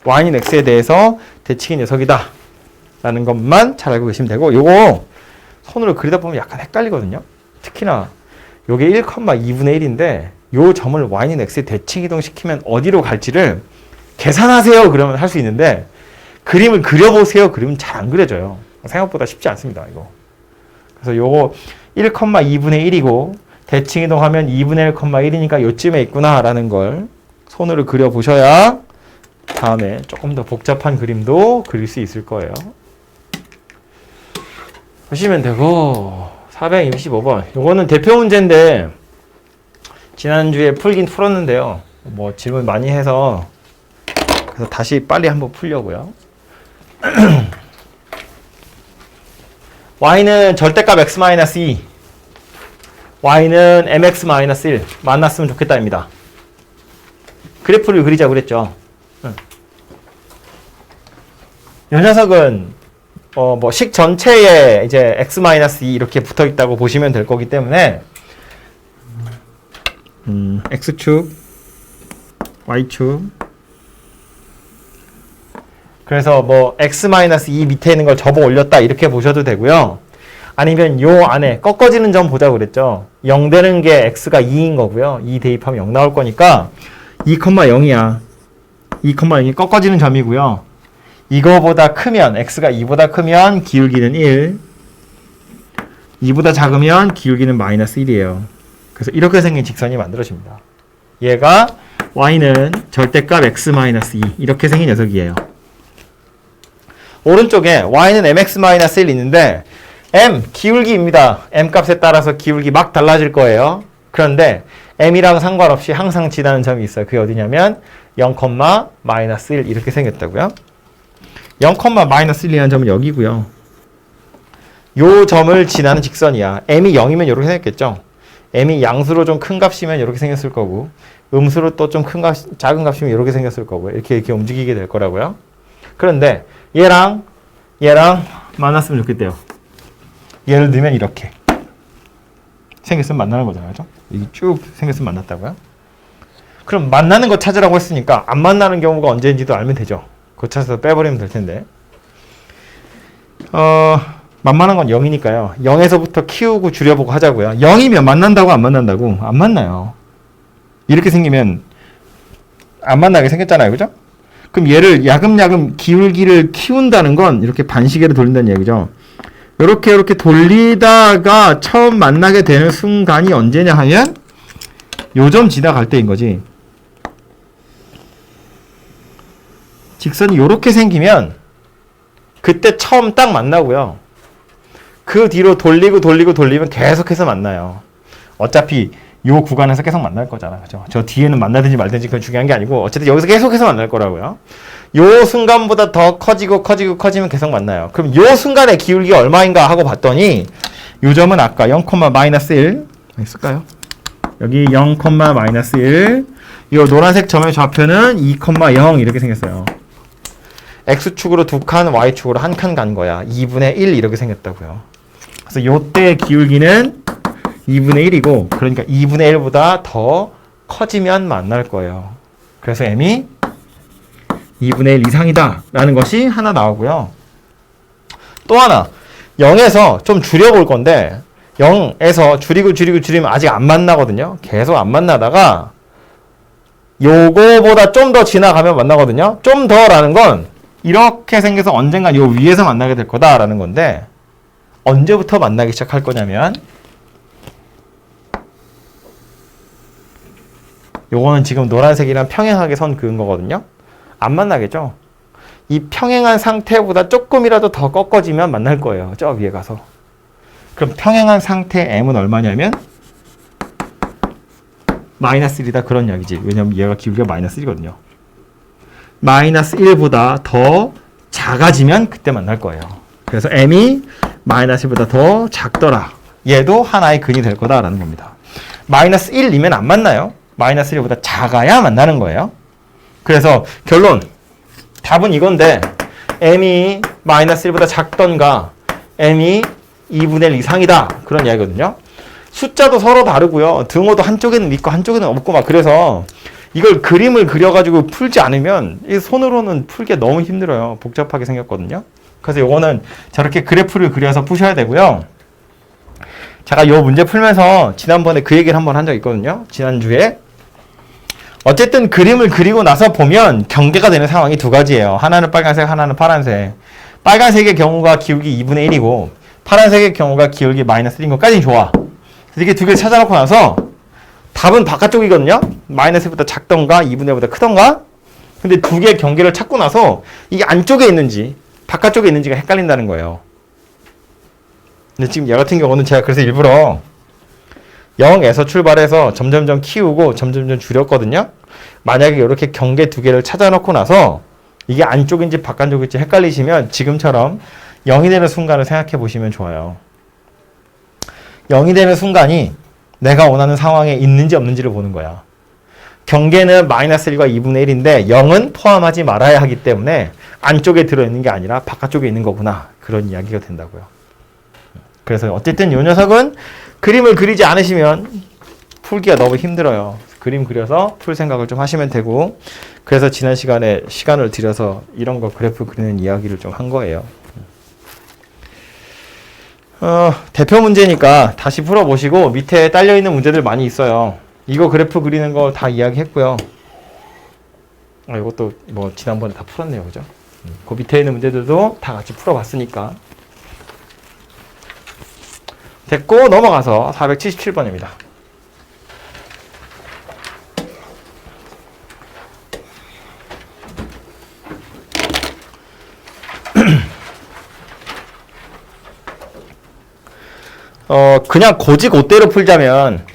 y인 x에 대해서 대칭의 녀석이다 라는 것만 잘 알고 계시면 되고, 요거 손으로 그리다 보면 약간 헷갈리거든요. 특히나 요게 1,2분의 1인데 요 점을 y인 x에 대칭 이동시키면 어디로 갈지를 계산하세요 그러면 할 수 있는데, 그림을 그려보세요 그림은 잘 안 그려져요. 생각보다 쉽지 않습니다 이거. 그래서 요거 1,2분의 1이고 대칭 이동하면 2분의 1,1이니까 요쯤에 있구나 라는 걸 손으로 그려보셔야 다음에 조금 더 복잡한 그림도 그릴 수 있을 거예요. 보시면 되고, 425번 요거는 대표 문제인데 지난주에 풀긴 풀었는데요. 뭐 질문 많이 해서 그래서 다시 빨리 한번 풀려고요. y는 절대값 x-2, y는 mx-1 만났으면 좋겠다입니다. 그래프를 그리자고 그랬죠. 이 녀석은 뭐 식 전체에 이제 x-2 이렇게 붙어 있다고 보시면 될 거기 때문에 x축, y축, 그래서 뭐 x-2 밑에 있는 걸 접어 올렸다 이렇게 보셔도 되고요. 아니면 요 안에 꺾어지는 점 보자고 그랬죠. 0 되는 게 x가 2인 거고요. 2 대입하면 0 나올 거니까 2,0이야. 2,0이 꺾어지는 점이고요. 이거보다 크면, x가 2보다 크면 기울기는 1, 2보다 작으면 기울기는 -1이에요. 그래서 이렇게 생긴 직선이 만들어집니다. 얘가 y는 절대값 x-2 이렇게 생긴 녀석이에요. 오른쪽에 y는 mx-1 있는데 m 기울기입니다. m 값에 따라서 기울기 막 달라질 거예요. 그런데 m이랑 상관없이 항상 지나는 점이 있어요. 그게 어디냐면 0,-1 이렇게 생겼다고요. 0,-1이라는 점은 여기고요. 요 점을 지나는 직선이야. m이 0이면 이렇게 생겼겠죠. m이 양수로 좀 큰 값이면 이렇게 생겼을 거고, 음수로 또 좀 큰 값, 작은 값이면 이렇게 생겼을 거고요. 이렇게 움직이게 될 거라고요. 그런데 얘랑 만났으면 좋겠대요. 예를 들면 이렇게 생겼으면 만나는 거잖아요. 그죠? 이게 쭉 생겼으면 만났다고요. 그럼 만나는 거 찾으라고 했으니까 안 만나는 경우가 언제인지도 알면 되죠. 그거 찾아서 빼버리면 될 텐데, 만만한 건 0이니까요. 0에서부터 키우고 줄여보고 하자고요. 0이면 만난다고 안 만난다고? 안 만나요. 이렇게 생기면 안 만나게 생겼잖아요. 그죠? 그럼 얘를 야금야금 기울기를 키운다는 건 이렇게 반시계로 돌린다는 얘기죠. 이렇게 돌리다가 처음 만나게 되는 순간이 언제냐 하면 요 점 지나갈 때인 거지. 직선이 이렇게 생기면 그때 처음 딱 만나고요. 그 뒤로 돌리면 계속해서 만나요. 어차피 요 구간에서 계속 만날 거잖아. 그죠? 저 뒤에는 만나든지 말든지 그건 중요한 게 아니고 어쨌든 여기서 계속해서 만날 거라고요. 요 순간보다 더 커지면 계속 만나요. 그럼 요 순간의 기울기가 얼마인가 하고 봤더니 요 점은 아까 0,-1 있을까요? 여기 0,-1, 요 노란색 점의 좌표는 2,0 이렇게 생겼어요. x축으로 2칸, y축으로 1칸 간 거야. 2분의 1 이렇게 생겼다고요. 그래서 요때 기울기는 2분의 1이고, 그러니까 2분의 1보다 더 커지면 만날 거예요. 그래서 m이 2분의 1 이상이다 라는 것이 하나 나오고요. 또 하나, 0에서 좀 줄여볼 건데 0에서 줄이면 아직 안 만나거든요. 계속 안 만나다가 요거보다 좀 더 지나가면 만나거든요. 좀 더라는 건 이렇게 생겨서 언젠가 요 위에서 만나게 될 거다라는 건데, 언제부터 만나기 시작할 거냐면 요거는 지금 노란색이랑 평행하게 선 그은 거거든요. 안 만나겠죠? 이 평행한 상태보다 조금이라도 더 꺾어지면 만날 거예요. 저 위에 가서. 그럼 평행한 상태 m은 얼마냐면 -1이다 그런 이야기지. 왜냐면 얘가 기울기가 -1이거든요. -1보다 더 작아지면 그때 만날 거예요. 그래서 m이 마이너스 1보다 더 작더라. 얘도 하나의 근이 될 거다라는 겁니다. 마이너스 1이면 안 만나요. 마이너스 1보다 작아야 만나는 거예요. 그래서 결론 답은 이건데 m이 마이너스 1보다 작던가 m이 2분의 1 이상이다. 그런 이야기거든요. 숫자도 서로 다르고요. 등호도 한쪽에는 있고 한쪽에는 없고 막 그래서 이걸 그림을 그려가지고 풀지 않으면 이 손으로는 풀기 너무 힘들어요. 복잡하게 생겼거든요. 그래서 요거는 저렇게 그래프를 그려서 푸셔야 되고요. 제가 요 문제 풀면서 지난번에 그 얘기를 한번 한 적 있거든요. 지난주에. 어쨌든 그림을 그리고 나서 보면 경계가 되는 상황이 두 가지예요. 하나는 빨간색, 하나는 파란색. 빨간색의 경우가 기울기 2분의 1이고 파란색의 경우가 기울기 마이너스 1인 것까지는 좋아. 이렇게 두 개를 찾아놓고 나서 답은 바깥쪽이거든요. 마이너스 1보다 작던가 2분의 1보다 크던가. 근데 두 개의 경계를 찾고 나서 이게 안쪽에 있는지 바깥쪽에 있는지가 헷갈린다는 거예요. 근데 지금 얘 같은 경우는 제가 그래서 일부러 0에서 출발해서 점점점 키우고 점점점 줄였거든요. 만약에 이렇게 경계 두 개를 찾아놓고 나서 이게 안쪽인지 바깥쪽인지 헷갈리시면 지금처럼 0이 되는 순간을 생각해 보시면 좋아요. 0이 되는 순간이 내가 원하는 상황에 있는지 없는지를 보는 거야. 경계는 마이너스 1과 2분의 1인데 0은 포함하지 말아야 하기 때문에 안쪽에 들어있는 게 아니라 바깥쪽에 있는 거구나. 그런 이야기가 된다고요. 그래서 어쨌든 이 녀석은 그림을 그리지 않으시면 풀기가 너무 힘들어요. 그림 그려서 풀 생각을 좀 하시면 되고 그래서 지난 시간에 시간을 들여서 이런 거 그래프 그리는 이야기를 좀 한 거예요. 대표 문제니까 다시 풀어보시고 밑에 딸려있는 문제들 많이 있어요. 이거 그래프 그리는 거 다 이야기했고요. 이것도 뭐 지난번에 다 풀었네요. 그죠? 그 밑에 있는 문제들도 다 같이 풀어봤으니까. 됐고 넘어가서 477번입니다. 그냥 고지고대로 풀자면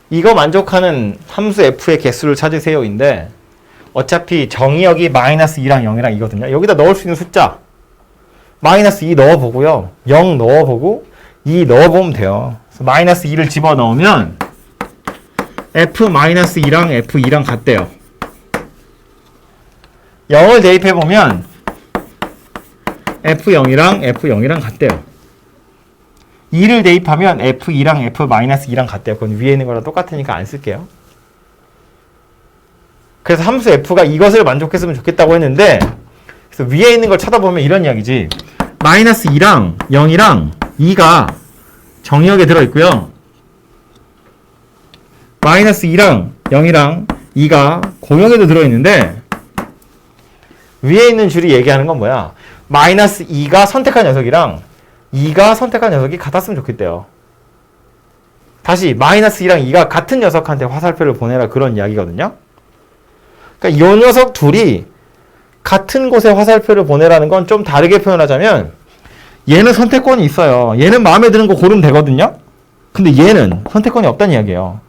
이거 만족하는 함수 f의 개수를 찾으세요인데 어차피 정의역이 마이너스 2랑 0이랑 이거든요. 여기다 넣을 수 있는 숫자 마이너스 2 넣어보고요. 0 넣어보고 2 넣어보면 돼요. 그래서 마이너스 2를 집어넣으면 f-2랑 f2랑 같대요. 0을 대입해보면 f0이랑 같대요. 2를 대입하면 f2랑 f-2랑 같대요. 그건 위에 있는 거랑 똑같으니까 안 쓸게요. 그래서 함수 f가 이것을 만족했으면 좋겠다고 했는데 그래서 위에 있는 걸 쳐다보면 이런 이야기지. 마이너스 2랑 0이랑 2가 정의역에 들어있고요. 마이너스 2랑 0이랑 2가 공역에도 들어있는데 위에 있는 줄이 얘기하는 건 뭐야? 마이너스 2가 선택한 녀석이랑 2가 선택한 녀석이 같았으면 좋겠대요. 다시 마이너스 2랑 2가 같은 녀석한테 화살표를 보내라 그런 이야기거든요. 그러니까 이 녀석 둘이 같은 곳에 화살표를 보내라는 건 좀 다르게 표현하자면 얘는 선택권이 있어요. 얘는 마음에 드는 거 고르면 되거든요. 근데 얘는 선택권이 없다는 이야기예요.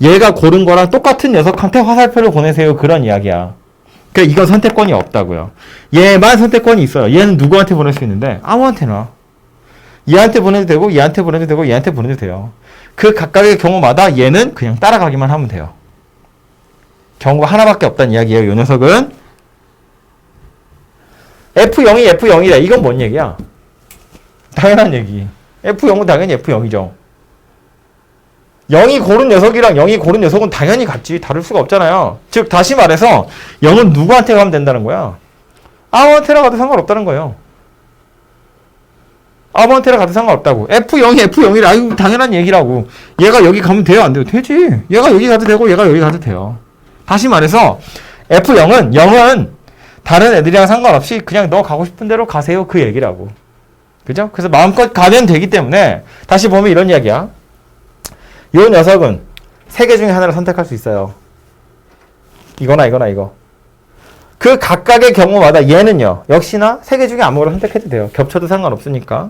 얘가 고른 거랑 똑같은 녀석한테 화살표를 보내세요. 그런 이야기야. 그러니까 이건 선택권이 없다고요. 얘만 선택권이 있어요. 얘는 누구한테 보낼 수 있는데 아무한테나. 얘한테 보내도 되고 얘한테 보내도 되고 얘한테 보내도 돼요. 그 각각의 경우마다 얘는 그냥 따라가기만 하면 돼요. 경우가 하나밖에 없다는 이야기예요. 이 녀석은 F0이 F0이래. 이건 뭔 얘기야? 당연한 얘기. F0은 당연히 F0이죠. 0이 고른 녀석이랑 0이 고른 녀석은 당연히 같지. 다를 수가 없잖아요. 즉 다시 말해서 0은 누구한테 가면 된다는 거야? 아무한테나 가도 상관없다는 거예요. 아무한테나 가도 상관없다고. F0이 F0이래. 아이고 당연한 얘기라고. 얘가 여기 가면 돼요? 안 돼요? 되지. 얘가 여기 가도 되고 얘가 여기 가도 돼요. 다시 말해서 F0은 0은 다른 애들이랑 상관없이 그냥 너 가고 싶은 대로 가세요. 그 얘기라고. 그죠? 그래서 마음껏 가면 되기 때문에 다시 보면 이런 이야기야. 요 녀석은 세 개 중에 하나를 선택할 수 있어요. 이거나 이거나 이거. 그 각각의 경우마다 얘는요. 역시나 세 개 중에 아무거나 선택해도 돼요. 겹쳐도 상관없으니까.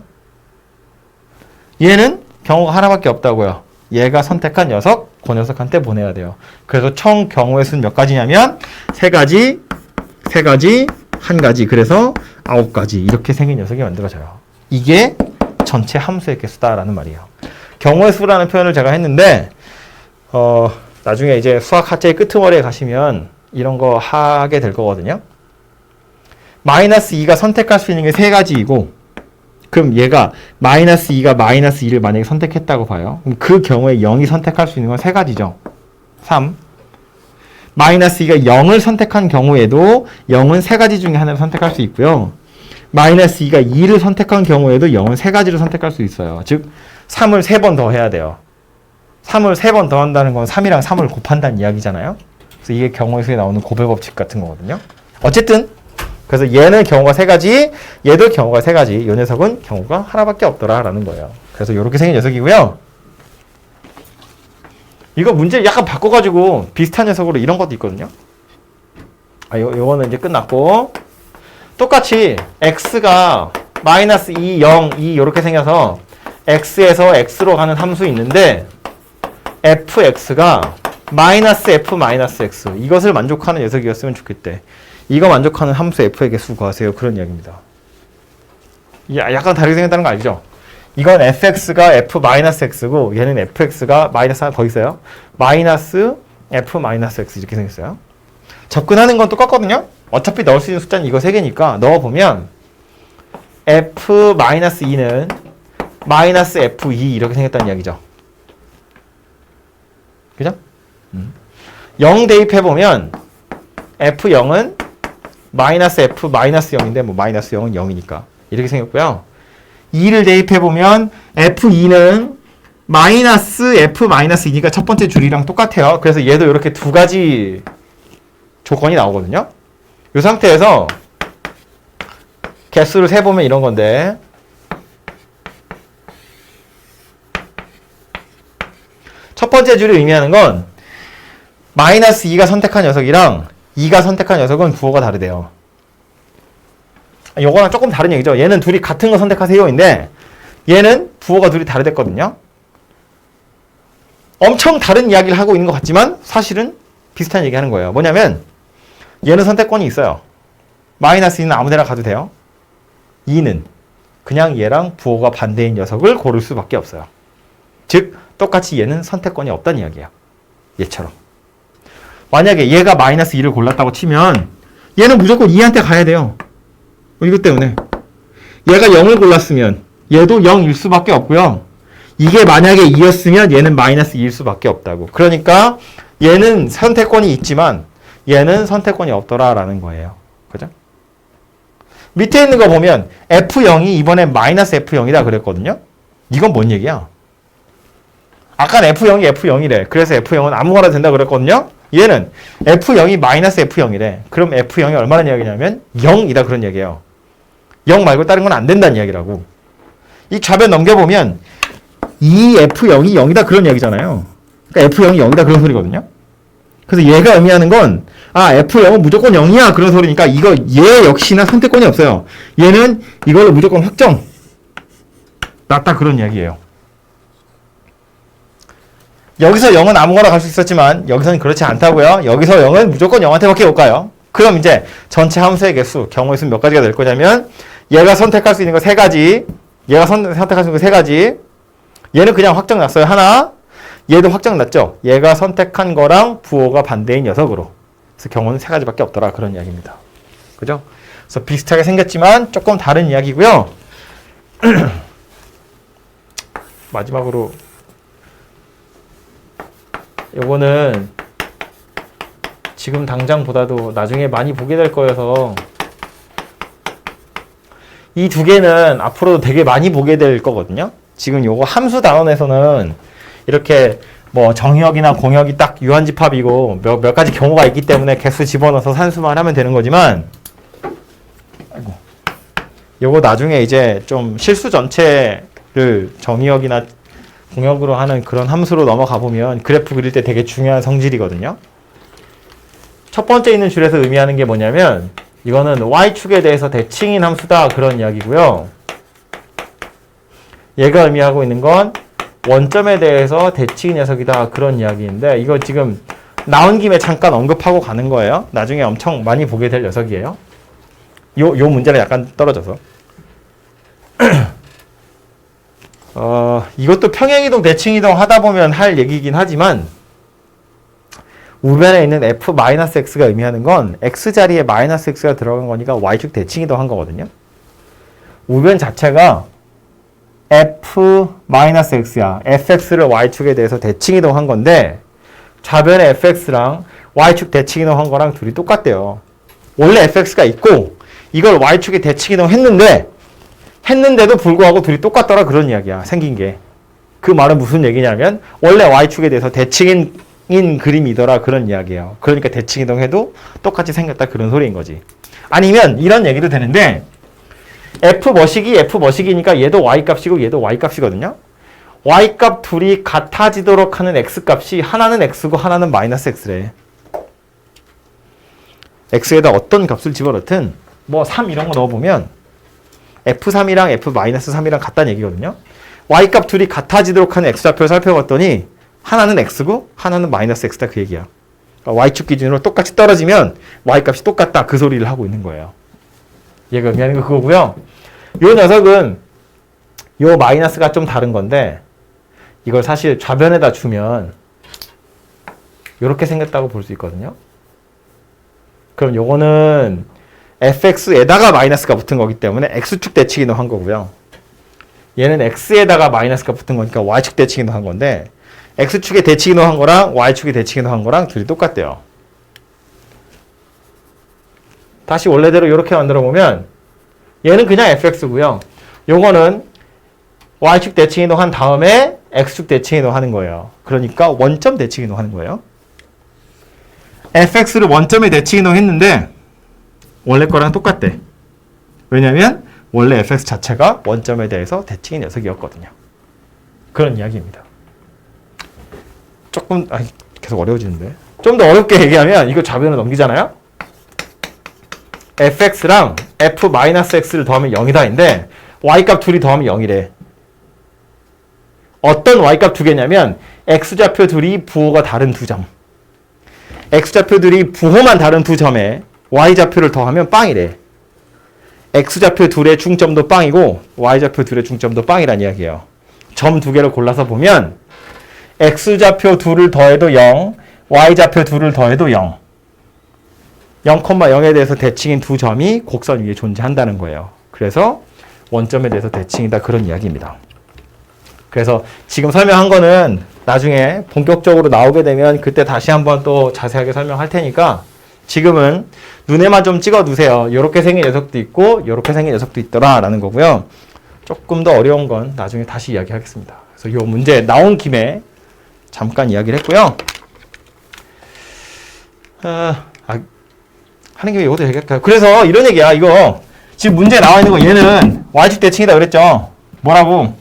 얘는 경우가 하나밖에 없다고요. 얘가 선택한 녀석, 그 녀석한테 보내야 돼요. 그래서 총 경우의 수는 몇 가지냐면 세 가지, 3가지, 1가지, 그래서 9가지 이렇게 생긴 녀석이 만들어져요. 이게 전체 함수의 개수다라는 말이에요. 경우의 수라는 표현을 제가 했는데 나중에 이제 수학 학제의 끄트머리에 가시면 이런 거 하게 될 거거든요. 마이너스 2가 선택할 수 있는 게 3가지이고 그럼 얘가 마이너스 2가 마이너스 2를 만약에 선택했다고 봐요. 그럼 그 경우에 0이 선택할 수 있는 건 3가지죠. 3. 마이너스 2가 0을 선택한 경우에도 0은 3가지 중에 하나를 선택할 수 있고요. 마이너스 2가 2를 선택한 경우에도 0은 3가지를 선택할 수 있어요. 즉 3을 3번 더 해야 돼요. 3을 3번 더 한다는 건 3이랑 3을 곱한다는 이야기잖아요. 그래서 이게 경우의 수에 나오는 고배 법칙 같은 거거든요. 어쨌든 그래서 얘는 경우가 3가지, 얘도 경우가 3가지, 이 녀석은 경우가 하나밖에 없더라라는 거예요. 그래서 이렇게 생긴 녀석이고요. 이거 문제 약간 바꿔가지고 비슷한 녀석으로 이런 것도 있거든요. 요거는 이제 끝났고 똑같이 x가 마이너스 2, 0, 2 이렇게 생겨서 x에서 x로 가는 함수 있는데 fx가 마이너스 f 마이너스 x 이것을 만족하는 녀석이었으면 좋겠대. 이거 만족하는 함수 f의 개수 구하세요. 그런 이야기입니다. 약간 다르게 생겼다는 거 알죠? 이건 fx가 f 마이너스 x고 얘는 fx가 마이너스 하나 더 있어요. 마이너스 f 마이너스 x 이렇게 생겼어요. 접근하는 건 똑같거든요. 어차피 넣을 수 있는 숫자는 이거 3개니까 넣어보면 f 마이너스 2는 마이너스 f2 이렇게 생겼다는 이야기죠. 그죠? 0 대입해보면 f0은 마이너스 f 마이너스 0인데 뭐 마이너스 0은 0이니까 이렇게 생겼고요. 2를 대입해보면 f2는 마이너스 f 마이너스 2니까 첫 번째 줄이랑 똑같아요. 그래서 얘도 이렇게 2가지 조건이 나오거든요. 이 상태에서 개수를 세보면 이런 건데 첫 번째 줄이 의미하는 건 마이너스 2가 선택한 녀석이랑 2가 선택한 녀석은 부호가 다르대요. 요거랑 조금 다른 얘기죠. 얘는 둘이 같은 거 선택하세요인데 얘는 부호가 둘이 다르댔거든요. 엄청 다른 이야기를 하고 있는 것 같지만 사실은 비슷한 얘기 하는 거예요. 뭐냐면 얘는 선택권이 있어요. 마이너스 2는 아무데나 가도 돼요. 2는 그냥 얘랑 부호가 반대인 녀석을 고를 수밖에 없어요. 즉 똑같이 얘는 선택권이 없다는 이야기예요. 얘처럼. 만약에 얘가 마이너스 2를 골랐다고 치면 얘는 무조건 2한테 가야 돼요. 이것 때문에. 얘가 0을 골랐으면 얘도 0일 수밖에 없고요. 이게 만약에 2였으면 얘는 마이너스 2일 수밖에 없다고. 그러니까 얘는 선택권이 있지만 얘는 선택권이 없더라라는 거예요. 그죠? 밑에 있는 거 보면 F0이 이번에 마이너스 F0이다 그랬거든요. 이건 뭔 얘기야? 아까는 F0이 F0이래. 그래서 F0은 아무거나 된다 그랬거든요. 얘는 F0이 마이너스 F0이래. 그럼 F0이 얼마나 이야기냐면 0이다 그런 얘기예요. 0 말고 다른 건 안 된다는 이야기라고. 이 좌변 넘겨보면 이 F0이 0이다 그런 얘기잖아요. 그러니까 F0이 0이다 그런 소리거든요. 그래서 얘가 의미하는 건 F0은 무조건 0이야 그런 소리니까 이거 얘 역시나 선택권이 없어요. 얘는 이걸로 무조건 확정 났다 그런 이야기예요. 여기서 0은 아무거나 갈 수 있었지만 여기서는 그렇지 않다고요. 여기서 0은 무조건 0한테밖에 못 가요. 그럼 이제 전체 함수의 개수, 경우의 수는 몇 가지가 될 거냐면 얘가 선택할 수 있는 거 3가지, 얘가 선택할 수 있는 거 3가지, 얘는 그냥 확정 났어요. 하나, 얘도 확정 났죠. 얘가 선택한 거랑 부호가 반대인 녀석으로. 그래서 경우는 3가지밖에 없더라 그런 이야기입니다. 그죠? 그래서 비슷하게 생겼지만 조금 다른 이야기고요. 마지막으로 요거는 지금 당장보다도 나중에 많이 보게 될 거여서 이 두 개는 앞으로도 되게 많이 보게 될 거거든요. 지금 요거 함수 단원에서는 이렇게 뭐 정의역이나 공역이 딱 유한집합이고 몇 가지 경우가 있기 때문에 개수 집어넣어서 산수만 하면 되는 거지만 아이고, 요거 나중에 이제 좀 실수 전체를 정의역이나 공역으로 하는 그런 함수로 넘어가 보면 그래프 그릴 때 되게 중요한 성질이거든요. 첫 번째 있는 줄에서 의미하는 게 뭐냐면 이거는 y축에 대해서 대칭인 함수다 그런 이야기고요. 얘가 의미하고 있는 건 원점에 대해서 대칭인 녀석이다 그런 이야기인데 이거 지금 나온 김에 잠깐 언급하고 가는 거예요. 나중에 엄청 많이 보게 될 녀석이에요. 요 문제는 약간 떨어져서. 이것도 평행이동, 대칭이동 하다 보면 할 얘기긴 하지만, 우변에 있는 f-x가 의미하는 건 x 자리에 마이너스 x가 들어간 거니까 y축 대칭이동 한 거거든요. 우변 자체가 f-x야. fx를 y축에 대해서 대칭이동 한 건데, 좌변에 fx랑 y축 대칭이동 한 거랑 둘이 똑같대요. 원래 fx가 있고 이걸 y축에 대칭이동 했는데도 불구하고 둘이 똑같더라, 그런 이야기야. 생긴 게. 그 말은 무슨 얘기냐면 원래 y축에 대해서 대칭인 그림이더라, 그런 이야기예요. 그러니까 대칭이동해도 똑같이 생겼다, 그런 소리인 거지. 아니면 이런 얘기도 되는데, F머시기니까 얘도 Y값이고 얘도 Y값이거든요. Y값 둘이 같아지도록 하는 X값이 하나는 X고 하나는 마이너스 X래. X에다 어떤 값을 집어넣든 뭐 3 이런 거 넣어보면 F3이랑 F-3이랑 같다는 얘기거든요. Y값 둘이 같아지도록 하는 X좌표를 살펴봤더니 하나는 X고 하나는 마이너스 X다, 그 얘기야. 그러니까 Y축 기준으로 똑같이 떨어지면 Y값이 똑같다, 그 소리를 하고 있는 거예요. 얘가 의미하는 거 그거고요. 요 녀석은 요 마이너스가 좀 다른 건데, 이걸 사실 좌변에다 주면 이렇게 생겼다고 볼 수 있거든요. 그럼 요거는 fx에다가 마이너스가 붙은 거기 때문에 x축 대칭이동 한 거고요. 얘는 x에다가 마이너스가 붙은 거니까 y축 대칭이동 한 건데, x축에 대칭이동 한 거랑 y축에 대칭이동 한 거랑 둘이 똑같대요. 다시 원래대로 이렇게 만들어 보면 얘는 그냥 fx고요. 요거는 y축 대칭이동 한 다음에 x축 대칭이동 하는 거예요. 그러니까 원점 대칭이동 하는 거예요. fx를 원점에 대칭이동 했는데 원래 거랑 똑같대. 왜냐면 원래 fx 자체가 원점에 대해서 대칭인 녀석이었거든요. 그런 이야기입니다. 조금 계속 어려워지는데, 좀 더 어렵게 얘기하면 이거 좌변으로 넘기잖아요. fx랑 f-x를 더하면 0이다인데 y값 둘이 더하면 0이래. 어떤 y값 두 개냐면 x좌표 둘이 부호가 다른 두 점, x좌표 둘이 부호만 다른 두 점에 y좌표를 더하면 빵이래. x좌표 둘의 중점도 빵이고 y좌표 둘의 중점도 빵이란 이야기예요. 점 두 개를 골라서 보면 x좌표 둘을 더해도 0, y좌표 둘을 더해도 0. 0,0에 대해서 대칭인 두 점이 곡선 위에 존재한다는 거예요. 그래서 원점에 대해서 대칭이다, 그런 이야기입니다. 그래서 지금 설명한 거는 나중에 본격적으로 나오게 되면 그때 다시 한번 또 자세하게 설명할 테니까 지금은 눈에만 좀 찍어 두세요. 이렇게 생긴 녀석도 있고 이렇게 생긴 녀석도 있더라 라는 거고요. 조금 더 어려운 건 나중에 다시 이야기하겠습니다. 그래서 이 문제 나온 김에 잠깐 이야기를 했고요. 하는 김에 이것도 얘기할까요? 그래서 이런 얘기야. 이거 지금 문제에 나와 있는 거 얘는 y축 대칭이다 그랬죠. 뭐라고?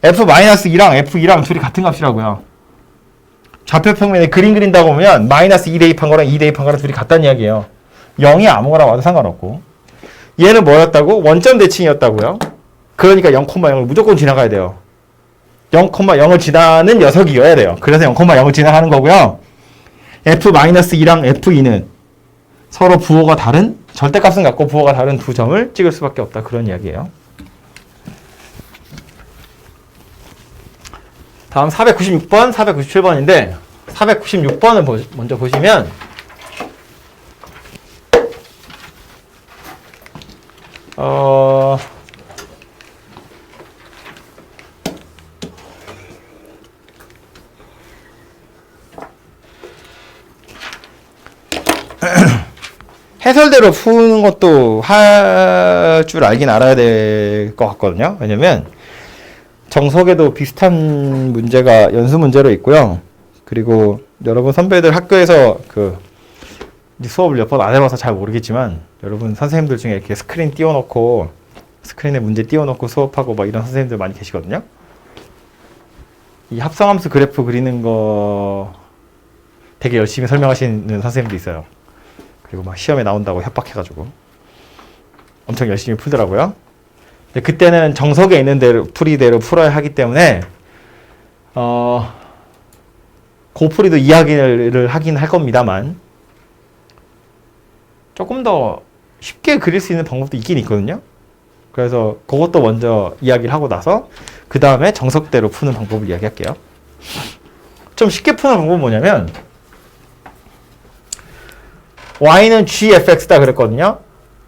f-2랑 f2랑 둘이 같은 값이라고요. 좌표 평면에 그림 그린다고 보면 마이너스 2 대입한 거랑 2 대입한 거랑 둘이 같다는 이야기예요. 0이 아무거나 와도 상관없고. 얘는 뭐였다고? 원점 대칭이었다고요. 그러니까 0,0을 무조건 지나가야 돼요. 0,0을 지나는 녀석이어야 돼요. 그래서 0,0을 지나가는 거고요. f-2랑 f2는 서로 부호가 다른, 절대값은 같고 부호가 다른 두 점을 찍을 수밖에 없다, 그런 이야기예요. 다음 496번, 497번인데 496번을 먼저 보시면 해설대로 푸는 것도 할 줄 알긴 알아야 될 것 같거든요. 왜냐면 정석에도 비슷한 문제가 연수 문제로 있고요. 그리고 여러분 선배들 학교에서 그 수업을 몇 번 안 해봐서 잘 모르겠지만 여러분 선생님들 중에 이렇게 스크린 띄워놓고 스크린에 문제 띄워놓고 수업하고 막 이런 선생님들 많이 계시거든요. 이 합성함수 그래프 그리는 거 되게 열심히 설명하시는 선생님도 있어요. 그리고 막 시험에 나온다고 협박해가지고 엄청 열심히 풀더라고요. 근데 그때는 정석에 있는 대로 풀이대로 풀어야 하기 때문에 고풀이도 이야기를 하긴 할 겁니다만 조금 더 쉽게 그릴 수 있는 방법도 있긴 있거든요. 그래서 그것도 먼저 이야기를 하고 나서 그 다음에 정석대로 푸는 방법을 이야기할게요. 좀 쉽게 푸는 방법은 뭐냐면 y는 gfx다 그랬거든요.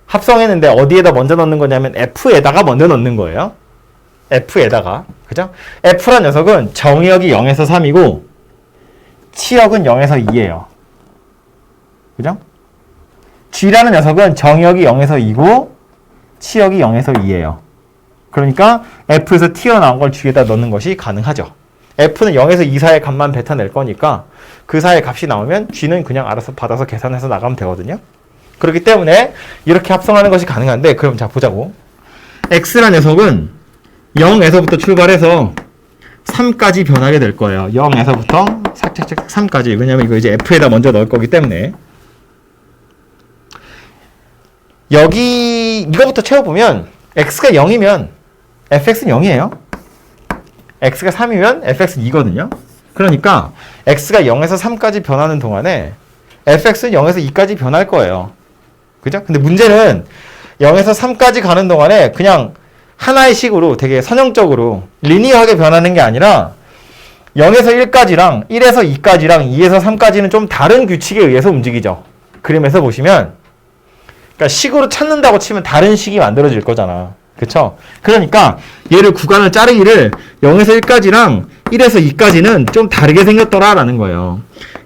합성했는데 어디에다 먼저 넣는 거냐면 f에다가 먼저 넣는 거예요. f에다가. 그죠? f란 녀석은 정의역이 0에서 3이고 치역은 0에서 2예요. 그죠? g라는 녀석은 정의역이 0에서 2고 치역이 0에서 2예요. 그러니까 f에서 튀어나온 걸 g에다 넣는 것이 가능하죠. f는 0에서 2 사이의 값만 뱉어낼 거니까 그 사이의 값이 나오면 g는 그냥 알아서 받아서 계산해서 나가면 되거든요. 그렇기 때문에 이렇게 합성하는 것이 가능한데 그럼 자 보자고. x라는 녀석은 0에서부터 출발해서 3까지 변하게 될 거예요. 0에서부터 3까지. 왜냐면 이거 이제 f에다 먼저 넣을 거기 때문에. 여기 이거부터 채워보면 x가 0이면 fx는 0이에요. x가 3이면 fx는 2거든요. 그러니까 x가 0에서 3까지 변하는 동안에 fx는 0에서 2까지 변할 거예요. 그죠? 근데 문제는 0에서 3까지 가는 동안에 그냥 하나의 식으로 되게 선형적으로 리니어하게 변하는 게 아니라 0에서 1까지랑 1에서 2까지랑 2에서 3까지는 좀 다른 규칙에 의해서 움직이죠. 그림에서 보시면 그러니까 식으로 찾는다고 치면 다른 식이 만들어질 거잖아. 그쵸? 그러니까 얘를 구간을 자르기를 0에서 1까지랑 1에서 2까지는 좀 다르게 생겼더라라는 거예요.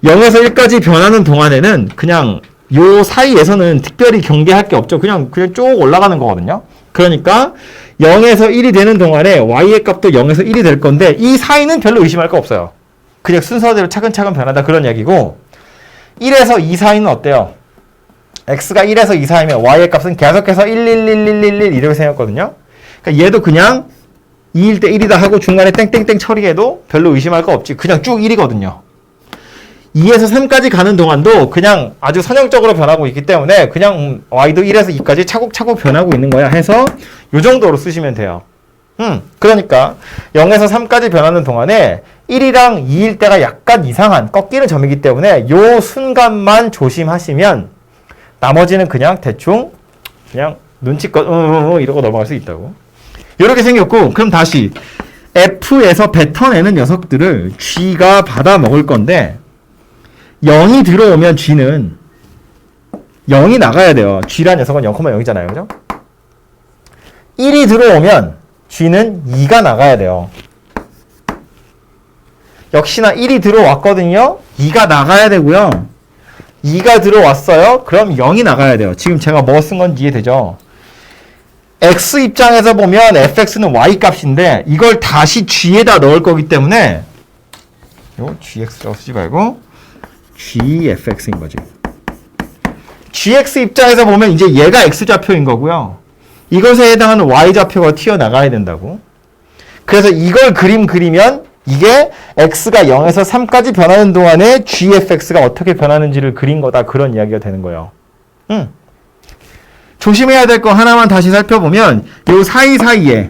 0에서 1까지 변하는 동안에는 그냥 요 사이에서는 특별히 경계할 게 없죠. 그냥 쭉 올라가는 거거든요. 그러니까 0에서 1이 되는 동안에 y의 값도 0에서 1이 될 건데 이 사이는 별로 의심할 거 없어요. 그냥 순서대로 차근차근 변하다 그런 얘기고 1에서 2 사이는 어때요? x가 1에서 2 사이면 y의 값은 계속해서 1, 1, 1, 1, 1, 1 이렇게 생겼거든요. 그러니까 얘도 그냥 2일 때 1이다 하고 중간에 땡땡땡 처리해도 별로 의심할 거 없지. 그냥 쭉 1이거든요. 2에서 3까지 가는 동안도 그냥 아주 선형적으로 변하고 있기 때문에 그냥 y도 1에서 2까지 차곡차곡 변하고 있는 거야 해서 이 정도로 쓰시면 돼요. 그러니까 0에서 3까지 변하는 동안에 1이랑 2일 때가 약간 이상한 꺾이는 점이기 때문에 요 순간만 조심하시면 나머지는 그냥 대충 그냥 눈치껏 이러고 넘어갈 수 있다고. 이렇게 생겼고 그럼 다시 f에서 뱉어내는 녀석들을 g가 받아 먹을 건데 0이 들어오면 g는 0이 나가야 돼요. g라는 녀석은 0,0이잖아요. 그죠? 1이 들어오면 g는 2가 나가야 돼요. 역시나 1이 들어왔거든요. 2가 나가야 되고요. 2가 들어왔어요. 그럼 0이 나가야 돼요. 지금 제가 뭐 쓴 건지 이해되죠? x 입장에서 보면 fx는 y 값인데 이걸 다시 g에다 넣을 거기 때문에 요 gx라고 쓰지 말고 gfx인 거지. gx 입장에서 보면 이제 얘가 x좌표인 거고요. 이것에 해당하는 y좌표가 튀어나가야 된다고. 그래서 이걸 그리면 이게 x가 0에서 3까지 변하는 동안에 gfx가 어떻게 변하는지를 그린 거다. 그런 이야기가 되는 거예요. 조심해야 될 거 하나만 다시 살펴보면 요 사이사이에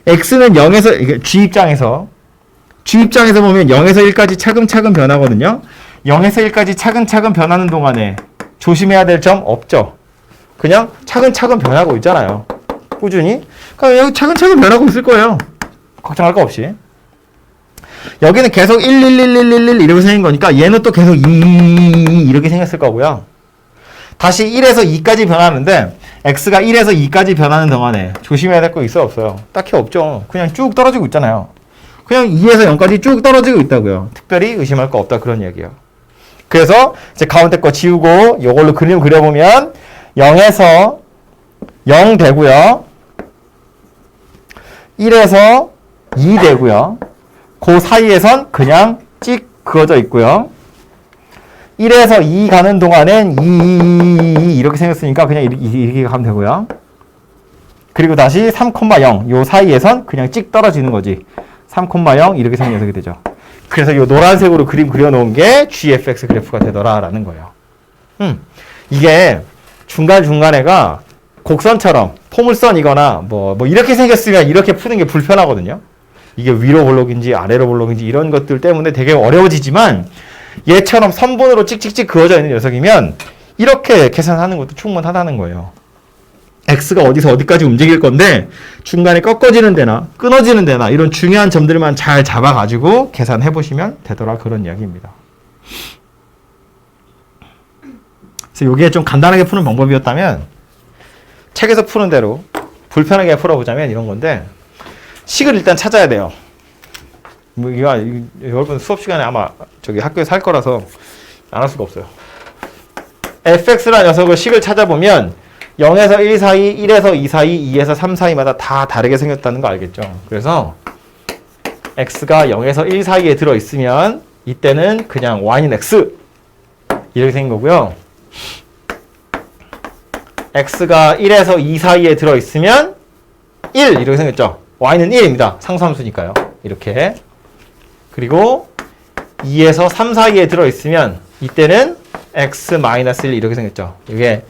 x는 0에서 이게 g 입장에서 보면 0에서 1까지 차근차근 변하거든요. 0에서 1까지 차근차근 변하는 동안에 조심해야 될 점 없죠. 그냥 차근차근 변하고 있잖아요. 꾸준히. 그러니까 여기 차근차근 변하고 있을 거예요. 걱정할 거 없이. 여기는 계속 1, 1, 1, 1, 1, 1 이렇게 생긴 거니까 얘는 또 계속 2 이렇게 생겼을 거고요. 다시 1에서 2까지 변하는데 x가 1에서 2까지 변하는 동안에 조심해야 될 거 있어요? 없어요? 딱히 없죠. 그냥 쭉 떨어지고 있잖아요. 그냥 2에서 0까지 쭉 떨어지고 있다고요. 특별히 의심할 거 없다 그런 얘기예요. 그래서 이제 가운데 거 지우고 이걸로 그림 그려보면 0에서 0 되고요. 1에서 2 되고요. 그 사이에선 그냥 찍 그어져 있고요. 1에서 2 가는 동안엔 2 이렇게 생겼으니까 그냥 이렇게 가면 되고요. 그리고 다시 3,0 요 사이에선 그냥 찍 떨어지는 거지. 3,0 이렇게 생긴 녀석이 되죠. 그래서 이 노란색으로 그림 그려놓은 게 gfx 그래프가 되더라라는 거예요. 이게 중간중간에가 곡선처럼 포물선이거나 뭐 이렇게 생겼으면 이렇게 푸는 게 불편하거든요. 이게 위로 볼록인지 아래로 볼록인지 이런 것들 때문에 되게 어려워지지만 얘처럼 선분으로 찍찍찍 그어져 있는 녀석이면 이렇게 계산하는 것도 충분하다는 거예요. x가 어디서 어디까지 움직일 건데 중간에 꺾어지는 데나 끊어지는 데나 이런 중요한 점들만 잘 잡아가지고 계산해 보시면 되더라, 그런 이야기입니다. 그래서 이게 좀 간단하게 푸는 방법이었다면 책에서 푸는 대로 불편하게 풀어보자면 이런 건데, 식을 일단 찾아야 돼요. 뭐 이거 여러분 수업 시간에 아마 저기 학교에서 할 거라서 안 할 수가 없어요. fx라는 녀석을 식을 찾아보면 0에서 1 사이, 1에서 2 사이, 2에서 3 사이마다 다 다르게 생겼다는 거 알겠죠? 그래서 x가 0에서 1 사이에 들어있으면 이때는 그냥 y는 x 이렇게 생긴 거고요. x가 1에서 2 사이에 들어있으면 1 이렇게 생겼죠? y는 1입니다. 상수함수니까요. 이렇게. 그리고 2에서 3 사이에 들어있으면 이때는 x-1 이렇게 생겼죠. 이게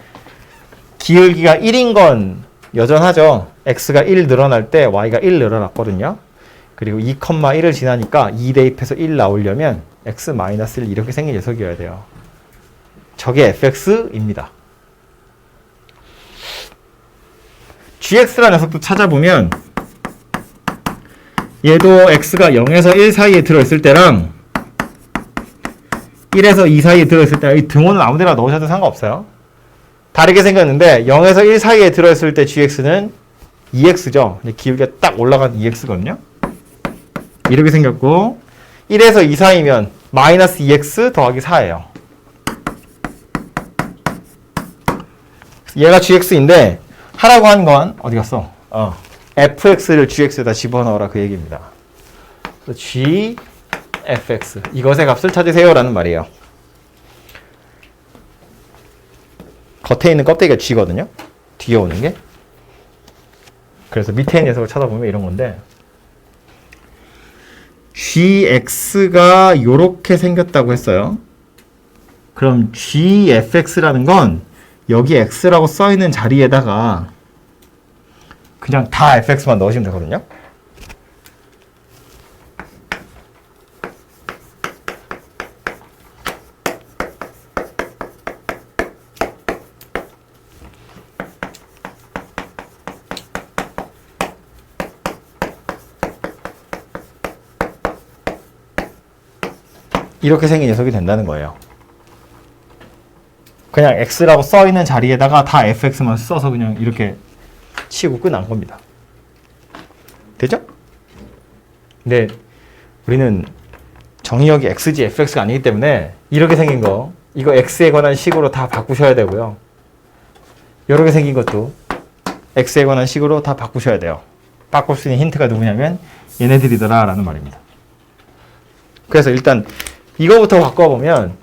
기울기가 1인 건 여전하죠. x가 1 늘어날 때 y가 1 늘어났거든요. 그리고 2,1을 지나니까 2 대입해서 1 나오려면 x-1 이렇게 생긴 녀석이어야 돼요. 저게 fx입니다. gx라는 녀석도 찾아보면 얘도 x가 0에서 1 사이에 들어있을 때랑 1에서 2 사이에 들어있을 때 이 등호는 아무 데나 넣으셔도 상관없어요. 다르게 생겼는데 0에서 1 사이에 들어있을 때 gx는 2x죠. 기울기가 딱 올라간 2x거든요. 이렇게 생겼고 1에서 2 사이면 마이너스 2x 더하기 4예요. 얘가 gx인데 하라고 한 건 어디 갔어? fx를 gx에다 집어넣어라 그 얘기입니다. g fx 이것의 값을 찾으세요 라는 말이에요. 겉에 있는 껍데기가 g거든요. 뒤에 오는 게. 그래서 밑에 있는 녀석을 찾아보면 이런 건데 gx가 요렇게 생겼다고 했어요. 그럼 gfx라는 건 여기 x라고 써있는 자리에다가 그냥 다 fx만 넣으시면 되거든요. 이렇게 생긴 녀석이 된다는 거예요. 그냥 x라고 써있는 자리에다가 다 fx만 써서 그냥 이렇게 치고 끝난 겁니다. 되죠? 근데 우리는 정의역이 x지 fx가 아니기 때문에 이렇게 생긴 거 이거 x에 관한 식으로 다 바꾸셔야 되고요. 이렇게 생긴 것도 x에 관한 식으로 다 바꾸셔야 돼요. 바꿀 수 있는 힌트가 누구냐면 얘네들이더라 라는 말입니다. 그래서 일단 이거부터 바꿔보면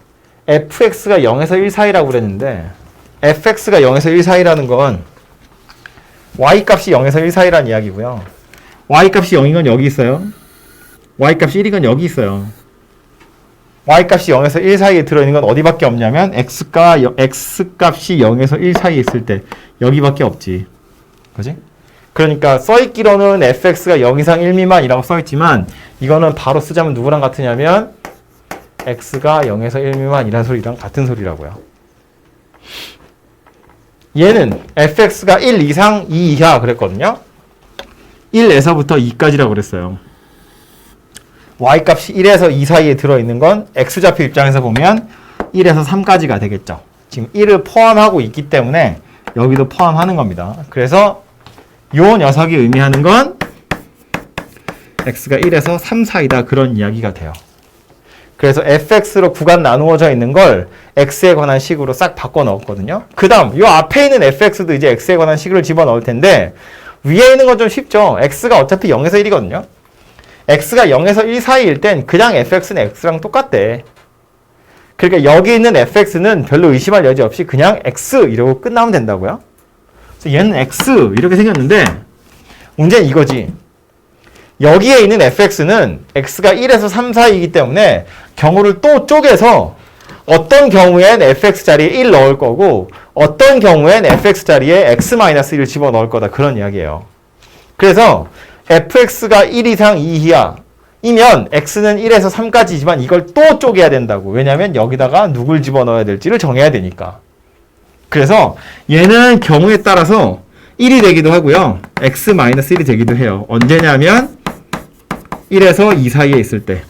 fx가 0에서 1 사이라고 그랬는데 fx가 0에서 1 사이라는 건 y값이 0에서 1 사이라는 이야기고요. y값이 0인 건 여기 있어요. y값이 1인 건 여기 있어요. y값이 0에서 1 사이에 들어있는 건 어디밖에 없냐면 x값이 0에서 1 사이에 있을 때 여기밖에 없지. 그지? 그러니까 써있기로는 fx가 0 이상 1 미만이라고 써있지만 이거는 바로 쓰자면 누구랑 같으냐면 x가 0에서 1 미만이라는 소리랑 같은 소리라고요. 얘는 fx가 1 이상 2 이하 그랬거든요. 1에서부터 2까지라고 그랬어요. y값이 1에서 2 사이에 들어있는 건 x좌표 입장에서 보면 1에서 3까지가 되겠죠. 지금 1을 포함하고 있기 때문에 여기도 포함하는 겁니다. 그래서 요 녀석이 의미하는 건 x가 1에서 3 사이다 그런 이야기가 돼요. 그래서 fx로 구간 나누어져 있는 걸 x에 관한 식으로 싹 바꿔 넣었거든요. 그 다음 요 앞에 있는 fx도 이제 x에 관한 식을 집어넣을 텐데 위에 있는 건 좀 쉽죠. x가 어차피 0에서 1이거든요. x가 0에서 1 사이일 땐 그냥 fx는 x랑 똑같대. 그러니까 여기 있는 fx는 별로 의심할 여지 없이 그냥 x 이러고 끝나면 된다고요. 그래서 얘는 x 이렇게 생겼는데 문제는 이거지. 여기에 있는 fx는 x가 1에서 3 사이이기 때문에 경우를 또 쪼개서 어떤 경우엔 fx 자리에 1 넣을 거고 어떤 경우엔 fx 자리에 x-1을 집어넣을 거다 그런 이야기예요. 그래서 fx가 1 이상 2 이하 이면 x는 1에서 3까지지만 이걸 또 쪼개야 된다고. 왜냐면 여기다가 누굴 집어넣어야 될지를 정해야 되니까. 그래서 얘는 경우에 따라서 1이 되기도 하고요. x-1이 되기도 해요. 언제냐면 1에서 2 사이에 있을 때.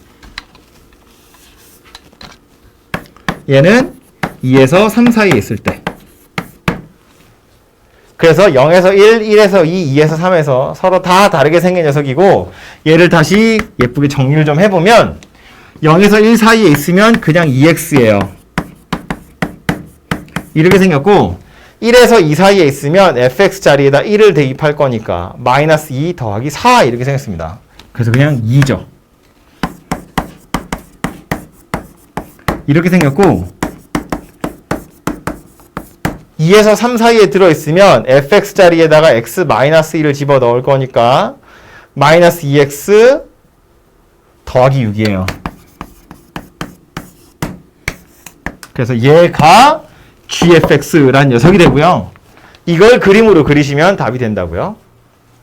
얘는 2에서 3 사이에 있을 때. 그래서 0에서 1, 1에서 2, 2에서 3에서 서로 다 다르게 생긴 녀석이고 얘를 다시 예쁘게 정리를 좀 해보면 0에서 1 사이에 있으면 그냥 2x예요. 이렇게 생겼고 1에서 2 사이에 있으면 fx 자리에다 1을 대입할 거니까 마이너스 2 더하기 4 이렇게 생겼습니다. 그래서 그냥 2죠. 이렇게 생겼고 2에서 3 사이에 들어있으면 fx 자리에다가 x-1을 집어넣을 거니까 마이너스 2x 더하기 6이에요. 그래서 얘가 gfx란 녀석이 되고요. 이걸 그림으로 그리시면 답이 된다고요.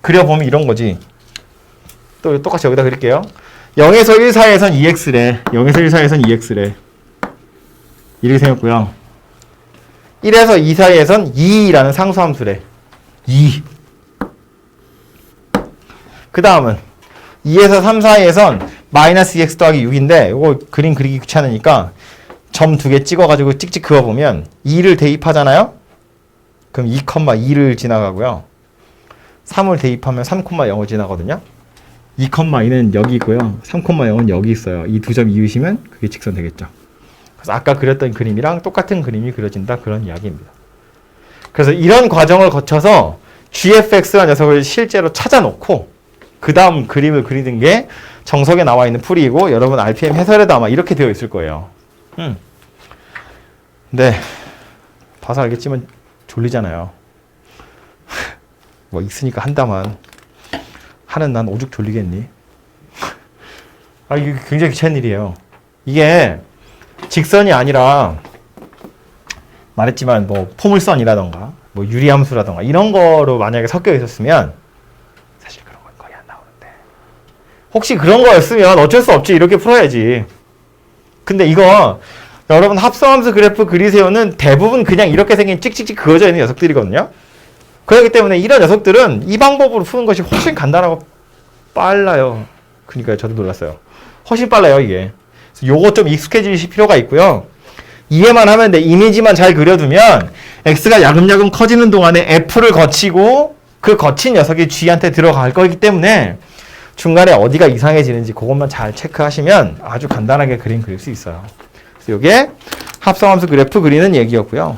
그려보면 이런 거지. 또 똑같이 여기다 그릴게요. 0에서 1 사이에선 2x래. 0에서 1 사이에선 2x래. 이렇게 생겼고요. 1에서 2 사이에선 2라는 상수함수래. 2. 그 다음은 2에서 3 사이에선 마이너스 2x 더하기 6인데 이거 그림 그리기 귀찮으니까 점 2개 찍어가지고 찍찍 그어보면 2를 대입하잖아요? 그럼 2,2를 지나가고요. 3을 대입하면 3,0을 지나거든요. 2,2는 여기 있고요. 3,0은 여기 있어요. 이 두 점 이으시면 그게 직선 되겠죠. 그래서 아까 그렸던 그림이랑 똑같은 그림이 그려진다 그런 이야기입니다. 그래서 이런 과정을 거쳐서 gfx라는 녀석을 실제로 찾아놓고 그 다음 그림을 그리는 게 정석에 나와 있는 풀이이고 여러분 RPM 해설에도 아마 이렇게 되어 있을 거예요. 네, 봐서 알겠지만 졸리잖아요. 뭐 있으니까 한다만 하는 난 오죽 졸리겠니? 아, 이게 굉장히 귀찮은 일이에요. 이게 직선이 아니라 말했지만 뭐 포물선이라던가 뭐 유리함수라던가 이런 거로 만약에 섞여 있었으면 사실 그런 건 거의 안 나오는데 혹시 그런 거였으면 어쩔 수 없지 이렇게 풀어야지. 근데 이거 여러분 합성함수 그래프 그리세요는 대부분 그냥 이렇게 생긴 찍찍찍 그어져 있는 녀석들이거든요. 그렇기 때문에 이런 녀석들은 이 방법으로 푸는 것이 훨씬 간단하고 빨라요. 그러니까 저도 놀랐어요. 훨씬 빨라요 이게. 요거 좀 익숙해지실 필요가 있고요. 이해만 하면 돼. 이미지만 잘 그려두면 x가 야금야금 커지는 동안에 f를 거치고 그 거친 녀석이 g한테 들어갈 거기 때문에 중간에 어디가 이상해지는지 그것만 잘 체크하시면 아주 간단하게 그림 그릴 수 있어요. 그래서 이게 합성함수 그래프 그리는 얘기였고요.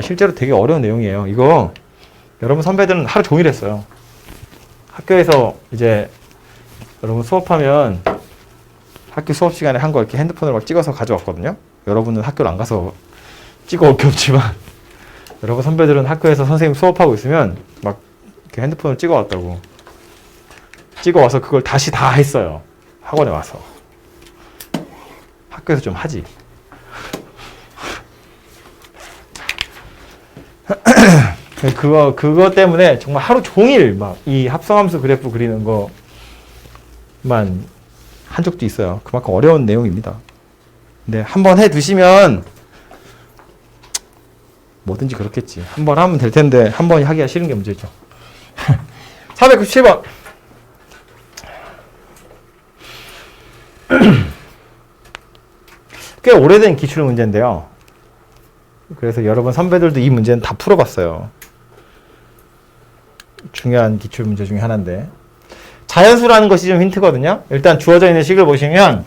실제로 되게 어려운 내용이에요. 이거 여러분 선배들은 하루 종일 했어요. 학교에서 이제 여러분 수업하면 학교 수업 시간에 한 거 이렇게 핸드폰으로 막 찍어서 가져왔거든요. 여러분은 학교를 안 가서 찍어올 게 없지만 여러분 선배들은 학교에서 선생님 수업하고 있으면 막 이렇게 핸드폰을 찍어왔다고. 찍어와서 그걸 다시 다 했어요. 학원에 와서. 학교에서 좀 하지. 그거 때문에 정말 하루 종일 막 이 합성함수 그래프 그리는 거만 한 적도 있어요. 그만큼 어려운 내용입니다. 근데 한번 해 두시면 뭐든지 그렇겠지. 한 번 하면 될 텐데 한 번이 하기가 싫은 게 문제죠. 497번. 꽤 오래된 기출 문제인데요. 그래서 여러분 선배들도 이 문제는 다 풀어봤어요. 중요한 기출 문제 중에 하나인데 자연수라는 것이 좀 힌트거든요. 일단 주어져 있는 식을 보시면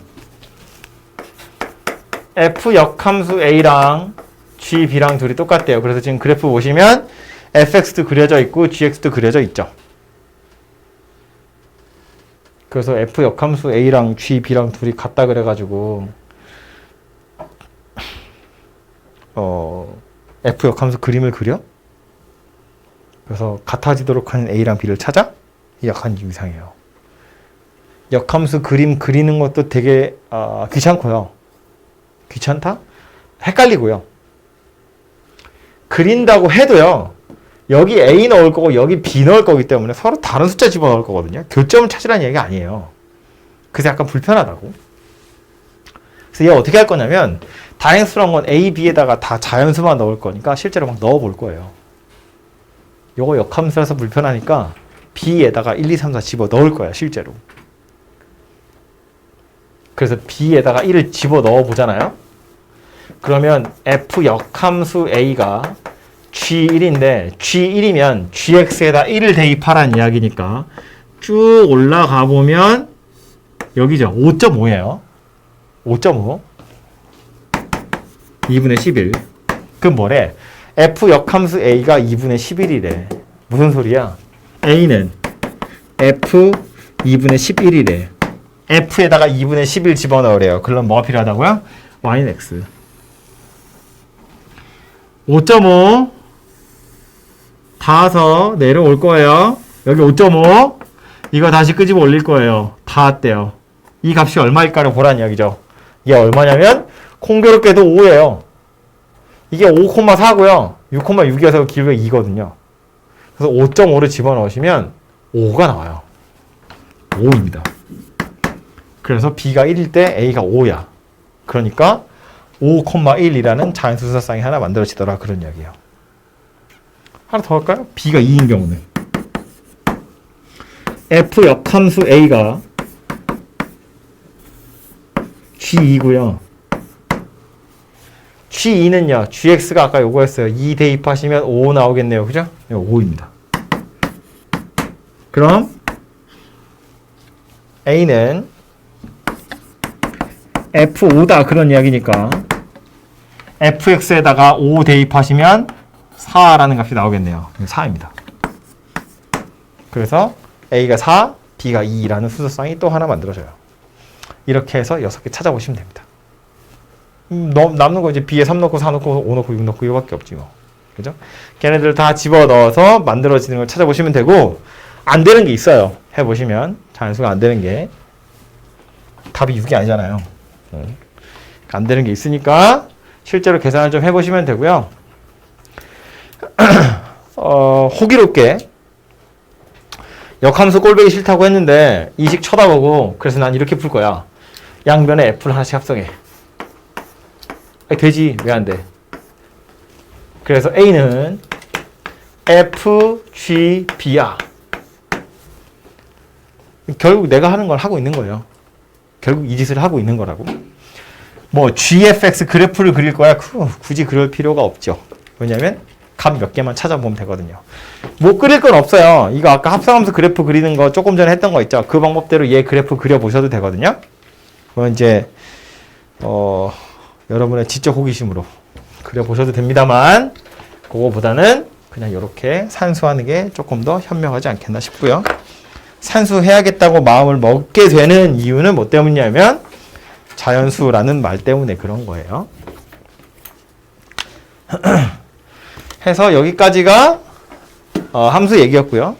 f 역함수 a랑 g, b랑 둘이 똑같대요. 그래서 지금 그래프 보시면 fx도 그려져 있고 gx도 그려져 있죠. 그래서 f 역함수 a랑 g, b랑 둘이 같다 그래가지고 f 역함수 그림을 그려? 그래서 같아지도록 하는 a랑 b를 찾아? 약간 이상해요. 역함수 그림 그리는 것도 되게 귀찮고요. 귀찮다? 헷갈리고요. 그린다고 해도요. 여기 A 넣을 거고 여기 B 넣을 거기 때문에 서로 다른 숫자 집어넣을 거거든요. 교점을 찾으라는 얘기가 아니에요. 그래서 약간 불편하다고. 그래서 얘 어떻게 할 거냐면 다행스러운 건 A, B에다가 다 자연수만 넣을 거니까 실제로 막 넣어볼 거예요. 요거 역함수라서 불편하니까 B에다가 1, 2, 3, 4 집어 넣을 거야 실제로. 그래서 B에다가 1을 집어 넣어 보잖아요. 그러면 F 역함수 A가 G1인데 G1이면 GX에다 1을 대입하라는 이야기니까 쭉 올라가 보면 여기죠. 5.5예요. 5.5 2분의 11. 그럼 뭐래? F 역함수 A가 2분의 11이래. 무슨 소리야? A는 F 2분의 11이래. F에다가 2분의 11 집어넣으래요. 그럼 뭐가 필요하다고요? Y는 X. 5.5 닿아서 내려올 거예요. 여기 5.5 이거 다시 끄집어 올릴 거예요. 닿았대요. 이 값이 얼마일까를 보라는 이야기죠. 이게 얼마냐면 공교롭게도 5예요. 이게 5,4고요. 6,6이어서 기울기가 2거든요. 그래서 5.5를 집어넣으시면 5가 나와요. 5입니다. 그래서 B가 1일 때 A가 5야. 그러니까 5,1이라는 자연수사쌍이 하나 만들어지더라. 그런 이야기예요. 하나 더 할까요? B가 2인 경우는 F 역함수 A가 G2고요. G2는요. GX가 아까 요거였어요. 2 대입하시면 5 나오겠네요. 그죠? 5입니다. 그럼 A는 F5다 그런 이야기니까 FX에다가 5 대입하시면 4라는 값이 나오겠네요. 4입니다. 그래서 A가 4, B가 2라는 수소쌍이 또 하나 만들어져요. 이렇게 해서 6개 찾아보시면 됩니다. 남는 거 이제 B에 3 넣고 4 넣고 5 넣고 6 넣고 이거밖에 없지 뭐. 그죠? 걔네들 다 집어넣어서 만들어지는 걸 찾아보시면 되고 안 되는 게 있어요. 해보시면 자연수가 안 되는 게 답이 6이 아니잖아요. 안 되는 게 있으니까 실제로 계산을 좀 해보시면 되고요. 호기롭게 역함수 꼴보기 싫다고 했는데 이식 쳐다보고 그래서 난 이렇게 풀 거야. 양변에 F를 하나씩 합성해. 되지. 왜 안 돼? 그래서 A는 F, G, B야. 결국 내가 하는 걸 하고 있는 거예요. 결국 이 짓을 하고 있는 거라고. 뭐 GFX 그래프를 그릴 거야. 굳이 그럴 필요가 없죠. 왜냐면 값 몇 개만 찾아보면 되거든요. 못 그릴 건 없어요. 이거 아까 합성함수 그래프 그리는 거 조금 전에 했던 거 있죠. 그 방법대로 얘 그래프 그려보셔도 되거든요. 그건 이제 여러분의 지적 호기심으로 그려보셔도 됩니다만 그거보다는 그냥 이렇게 산수하는 게 조금 더 현명하지 않겠나 싶고요. 산수해야겠다고 마음을 먹게 되는 이유는 뭐 때문이냐면 자연수라는 말 때문에 그런 거예요. 해서 여기까지가 함수 얘기였고요.